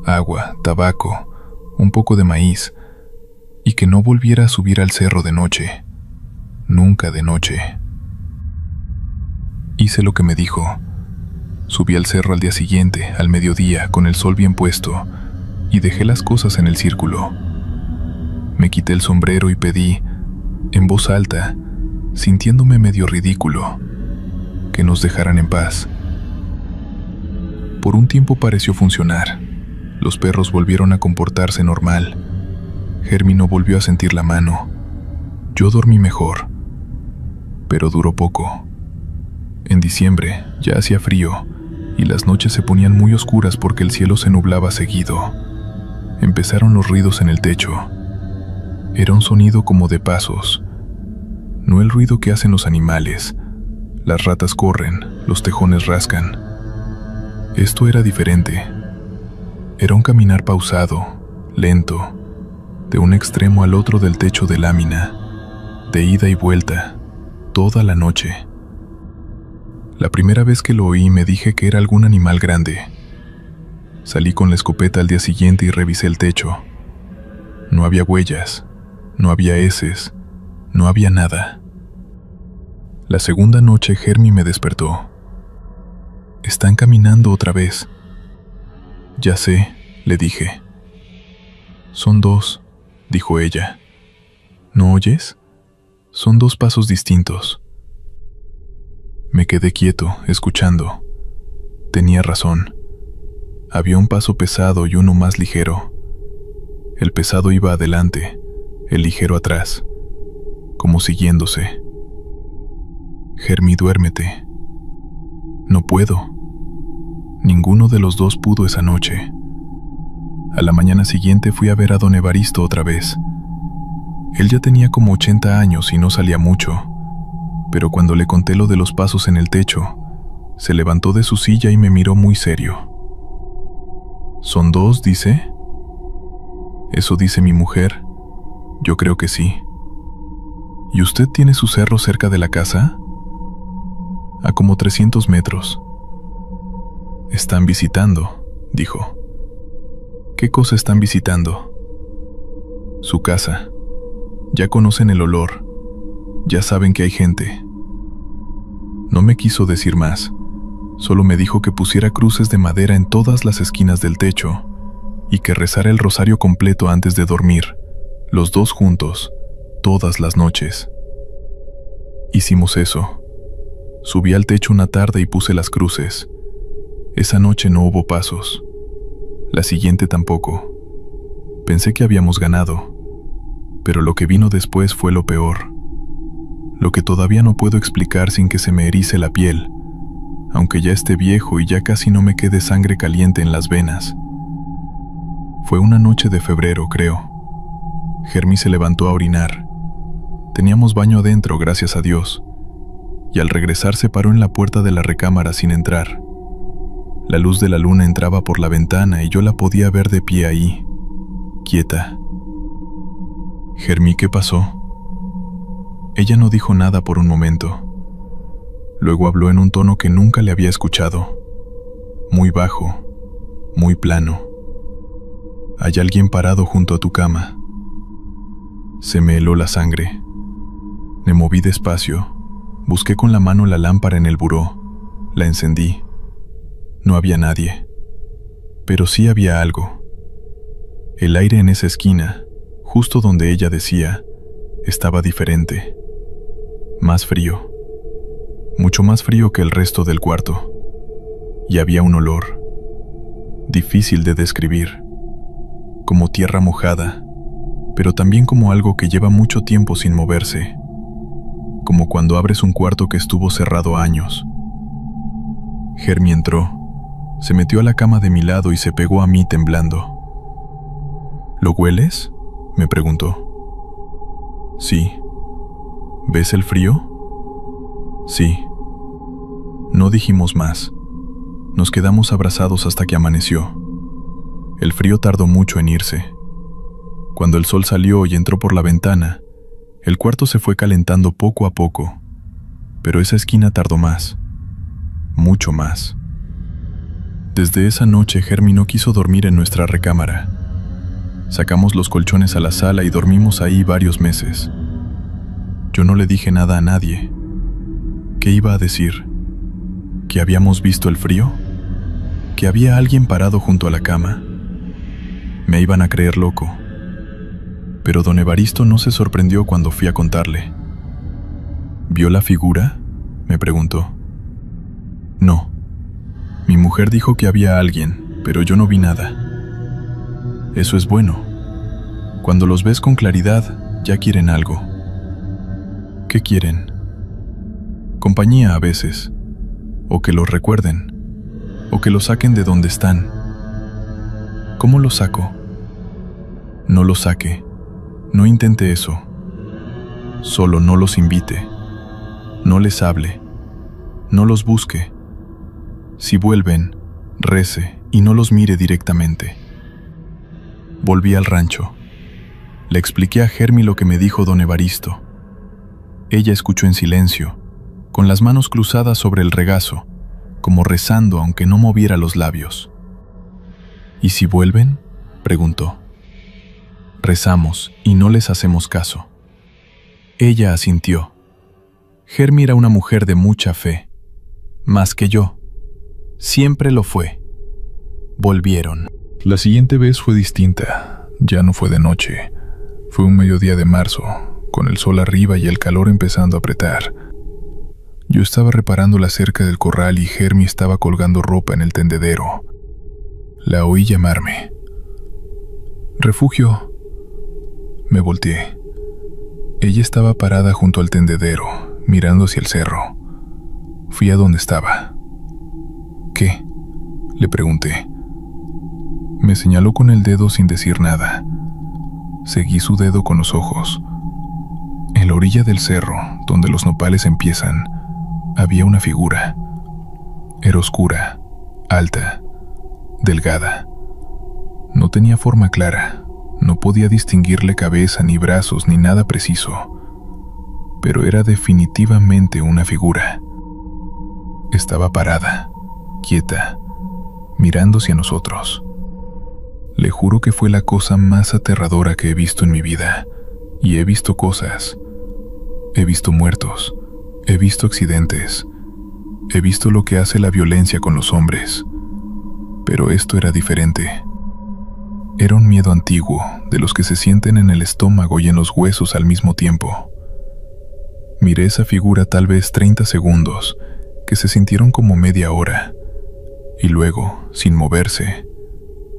agua, tabaco, un poco de maíz, y que no volviera a subir al cerro de noche, nunca de noche. Hice lo que me dijo. Subí al cerro al día siguiente, al mediodía, con el sol bien puesto, y dejé las cosas en el círculo. Me quité el sombrero y pedí, en voz alta, sintiéndome medio ridículo, que nos dejaran en paz. Por un tiempo pareció funcionar. Los perros volvieron a comportarse normal. Hermie no volvió a sentir la mano. Yo dormí mejor, pero duró poco. En diciembre ya hacía frío y las noches se ponían muy oscuras porque el cielo se nublaba seguido. Empezaron los ruidos en el techo. Era un sonido como de pasos, no el ruido que hacen los animales. Las ratas corren, los tejones rascan. Esto era diferente. Era un caminar pausado, lento, de un extremo al otro del techo de lámina, de ida y vuelta, toda la noche. La primera vez que lo oí me dije que era algún animal grande. Salí con la escopeta al día siguiente y revisé el techo. No había huellas, no había heces, no había nada. La segunda noche Hermie me despertó. «Están caminando otra vez». «Ya sé», le dije. «Son 2», dijo ella. «¿No oyes? Son 2 pasos distintos». Me quedé quieto, escuchando. Tenía razón. Había un paso pesado y uno más ligero. El pesado iba adelante, el ligero atrás, como siguiéndose. «Hermie, duérmete». «No puedo». Ninguno de los 2 pudo esa noche. A la mañana siguiente fui a ver a don Evaristo otra vez. Él ya tenía como 80 años y no salía mucho, pero cuando le conté lo de los pasos en el techo, se levantó de su silla y me miró muy serio. «¿Son 2, dice?» «Eso dice mi mujer. Yo creo que sí». «¿Y usted tiene su cerro cerca de la casa?» «A como 300 metros». «Están visitando», dijo. «¿Qué cosa están visitando?» «Su casa. Ya conocen el olor. Ya saben que hay gente». No me quiso decir más. Solo me dijo que pusiera cruces de madera en todas las esquinas del techo y que rezara el rosario completo antes de dormir, los dos juntos, todas las noches. Hicimos eso. Subí al techo una tarde y puse las cruces. Esa noche no hubo pasos. La siguiente tampoco. Pensé que habíamos ganado, pero lo que vino después fue lo peor. Lo que todavía no puedo explicar sin que se me erice la piel, aunque ya esté viejo y ya casi no me quede sangre caliente en las venas. Fue una noche de febrero, creo. Germi se levantó a orinar. Teníamos baño adentro, gracias a Dios, y al regresar se paró en la puerta de la recámara sin entrar. La luz de la luna entraba por la ventana y yo la podía ver de pie ahí, quieta. Germi, ¿qué pasó? Ella no dijo nada por un momento. Luego habló en un tono que nunca le había escuchado. Muy bajo, muy plano. Hay alguien parado junto a tu cama. Se me heló la sangre. Me moví despacio. Busqué con la mano la lámpara en el buró. La encendí. No había nadie. Pero sí había algo. El aire en esa esquina, justo donde ella decía, estaba diferente. Más frío. Mucho más frío que el resto del cuarto. Y había un olor. Difícil de describir. Como tierra mojada, pero también como algo que lleva mucho tiempo sin moverse. Como cuando abres un cuarto que estuvo cerrado años. Germi entró. Se metió a la cama de mi lado y se pegó a mí temblando. ¿Lo hueles?, me preguntó. Sí. ¿Ves el frío? Sí. No dijimos más. Nos quedamos abrazados hasta que amaneció. El frío tardó mucho en irse. Cuando el sol salió y entró por la ventana, el cuarto se fue calentando poco a poco, pero esa esquina tardó más. Mucho más. Desde esa noche Germi no quiso dormir en nuestra recámara. Sacamos los colchones a la sala y dormimos ahí varios meses. Yo no le dije nada a nadie. ¿Qué iba a decir? ¿Que habíamos visto el frío? ¿Que había alguien parado junto a la cama? Me iban a creer loco. Pero don Evaristo no se sorprendió cuando fui a contarle. ¿Vio la figura?, me preguntó. No. Mi mujer dijo que había alguien, pero yo no vi nada. Eso es bueno. Cuando los ves con claridad, ya quieren algo. ¿Qué quieren? Compañía a veces. O que los recuerden. O que los saquen de donde están. ¿Cómo los saco? No los saque. No intente eso. Solo no los invite. No les hable. No los busque. Si vuelven, rece y no los mire directamente. Volví al rancho. Le expliqué a Germi lo que me dijo don Evaristo. Ella escuchó en silencio, con las manos cruzadas sobre el regazo, como rezando aunque no moviera los labios. ¿Y si vuelven?, preguntó. Rezamos y no les hacemos caso. Ella asintió. Germi era una mujer de mucha fe, más que yo. Siempre lo fue. Volvieron. La siguiente vez fue distinta. Ya no fue de noche. Fue un mediodía de marzo, con el sol arriba y el calor empezando a apretar. Yo estaba reparando la cerca del corral y Germi estaba colgando ropa en el tendedero. La oí llamarme. «Refugio». Me volteé. Ella estaba parada junto al tendedero, mirando hacia el cerro. Fui a donde estaba. «¿Qué?», le pregunté. Me señaló con el dedo sin decir nada. Seguí su dedo con los ojos. En la orilla del cerro, donde los nopales empiezan, había una figura. Era oscura, alta, delgada. No tenía forma clara. No podía distinguirle cabeza, ni brazos, ni nada preciso. Pero era definitivamente una figura. Estaba parada, quieta, mirando hacia nosotros. Le juro que fue la cosa más aterradora que he visto en mi vida. Y he visto cosas. He visto muertos. He visto accidentes. He visto lo que hace la violencia con los hombres, pero esto era diferente. Era un miedo antiguo, de los que se sienten en el estómago y en los huesos al mismo tiempo. Miré esa figura tal vez 30 segundos, que se sintieron como media hora, y luego, sin moverse,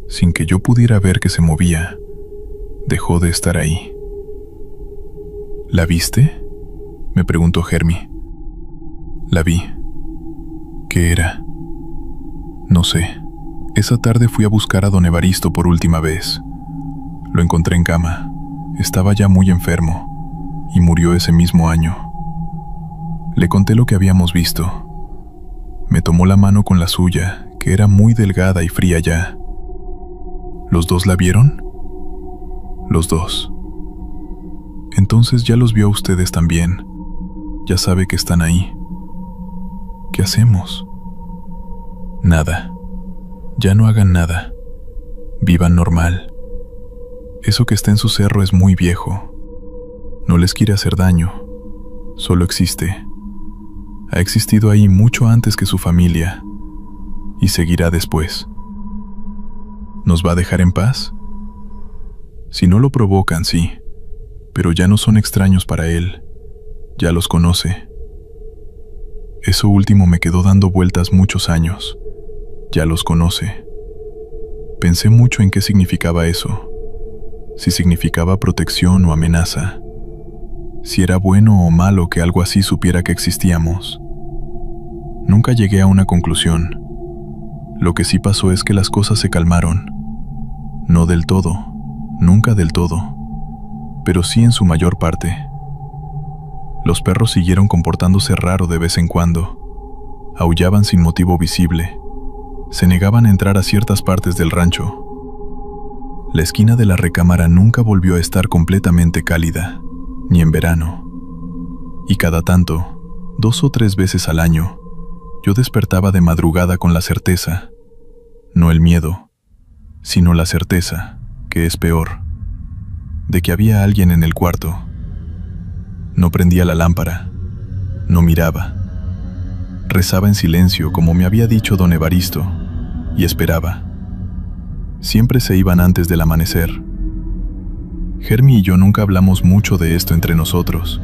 sin que yo pudiera ver que se movía, dejó de estar ahí. ¿La viste?, me preguntó Hermie. La vi. ¿Qué era? No sé. Esa tarde fui a buscar a don Evaristo por última vez. Lo encontré en cama. Estaba ya muy enfermo y murió ese mismo año. Le conté lo que habíamos visto. Me tomó la mano con la suya, que era muy delgada y fría ya. ¿Los dos la vieron? Los dos. Entonces ya los vio a ustedes también. Ya sabe que están ahí. ¿Qué hacemos? Nada. Ya no hagan nada. Vivan normal. Eso que está en su cerro es muy viejo. No les quiere hacer daño. Solo existe. Ha existido ahí mucho antes que su familia. Y seguirá después. ¿Nos va a dejar en paz? Si no lo provocan, sí. Pero ya no son extraños para él. Ya los conoce. Eso último me quedó dando vueltas muchos años. Ya los conoce. Pensé mucho en qué significaba eso. Si significaba protección o amenaza. Si era bueno o malo que algo así supiera que existíamos. Nunca llegué a una conclusión. Lo que sí pasó es que las cosas se calmaron. No del todo, nunca del todo, pero sí en su mayor parte. Los perros siguieron comportándose raro de vez en cuando. Aullaban sin motivo visible. Se negaban a entrar a ciertas partes del rancho. La esquina de la recámara nunca volvió a estar completamente cálida, ni en verano. Y cada tanto, 2 o 3 veces al año, yo despertaba de madrugada con la certeza, no el miedo, sino la certeza, que es peor, de que había alguien en el cuarto. No prendía la lámpara, no miraba. Rezaba en silencio, como me había dicho don Evaristo, y esperaba. Siempre se iban antes del amanecer. Hermie y yo nunca hablamos mucho de esto entre nosotros.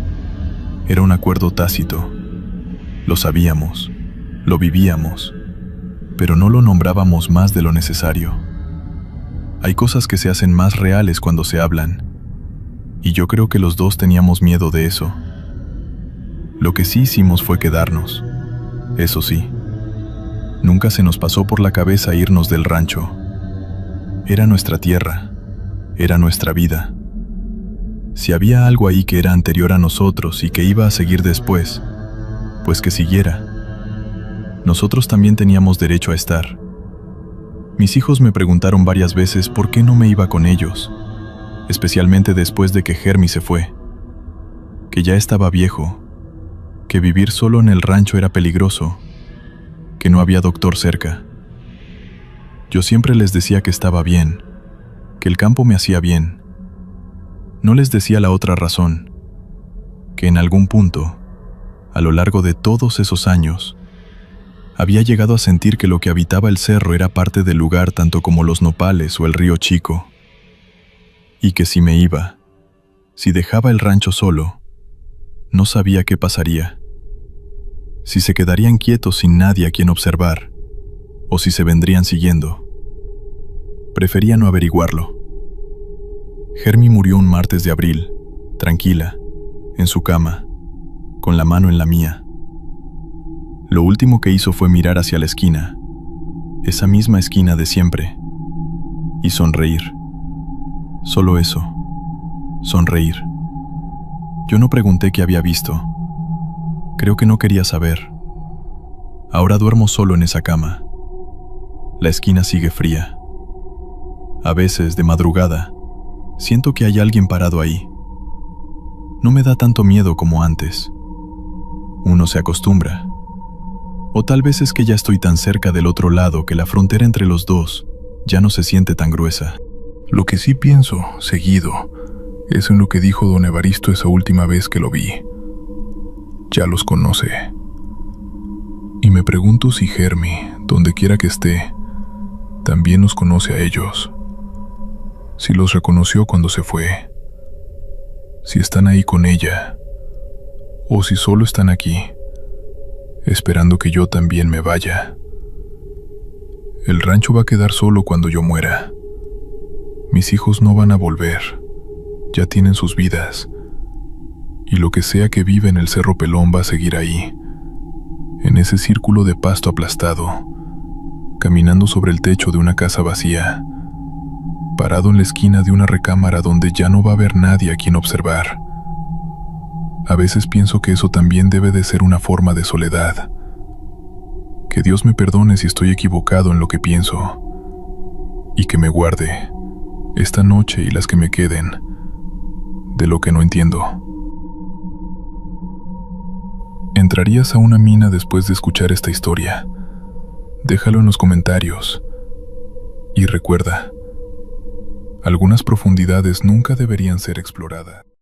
Era un acuerdo tácito. Lo sabíamos, lo vivíamos, pero no lo nombrábamos más de lo necesario. Hay cosas que se hacen más reales cuando se hablan, y yo creo que los dos teníamos miedo de eso. Lo que sí hicimos fue quedarnos, eso sí. Nunca se nos pasó por la cabeza irnos del rancho. Era nuestra tierra, era nuestra vida. Si había algo ahí que era anterior a nosotros y que iba a seguir después, pues que siguiera. Nosotros también teníamos derecho a estar. Mis hijos me preguntaron varias veces por qué no me iba con ellos, especialmente después de que Hermie se fue, que ya estaba viejo, que vivir solo en el rancho era peligroso, que no había doctor cerca. Yo siempre les decía que estaba bien, que el campo me hacía bien. No les decía la otra razón, que en algún punto, a lo largo de todos esos años, había llegado a sentir que lo que habitaba el cerro era parte del lugar tanto como los nopales o el río Chico, y que si me iba, si dejaba el rancho solo, no sabía qué pasaría, si se quedarían quietos sin nadie a quien observar, o si se vendrían siguiendo. Prefería no averiguarlo. Hermie murió un martes de abril, tranquila, en su cama, con la mano en la mía. Lo último que hizo fue mirar hacia la esquina, esa misma esquina de siempre, y sonreír. Solo eso, sonreír. Yo no pregunté qué había visto. Creo que no quería saber. Ahora duermo solo en esa cama. La esquina sigue fría. A veces, de madrugada, siento que hay alguien parado ahí. No me da tanto miedo como antes. Uno se acostumbra. O tal vez es que ya estoy tan cerca del otro lado que la frontera entre los dos ya no se siente tan gruesa. Lo que sí pienso, seguido, es en lo que dijo don Evaristo esa última vez que lo vi. Ya los conoce. Y me pregunto si Hermie, donde quiera que esté, también nos conoce a ellos. Si los reconoció cuando se fue. Si están ahí con ella. O si solo están aquí, esperando que yo también me vaya. El rancho va a quedar solo cuando yo muera. Mis hijos no van a volver. Ya tienen sus vidas. Y lo que sea que vive en el Cerro Pelón va a seguir ahí, en ese círculo de pasto aplastado, caminando sobre el techo de una casa vacía, parado en la esquina de una recámara donde ya no va a haber nadie a quien observar. A veces pienso que eso también debe de ser una forma de soledad. Que Dios me perdone si estoy equivocado en lo que pienso, y que me guarde, esta noche y las que me queden, de lo que no entiendo. ¿Entrarías a una mina después de escuchar esta historia? Déjalo en los comentarios. Y recuerda, algunas profundidades nunca deberían ser exploradas.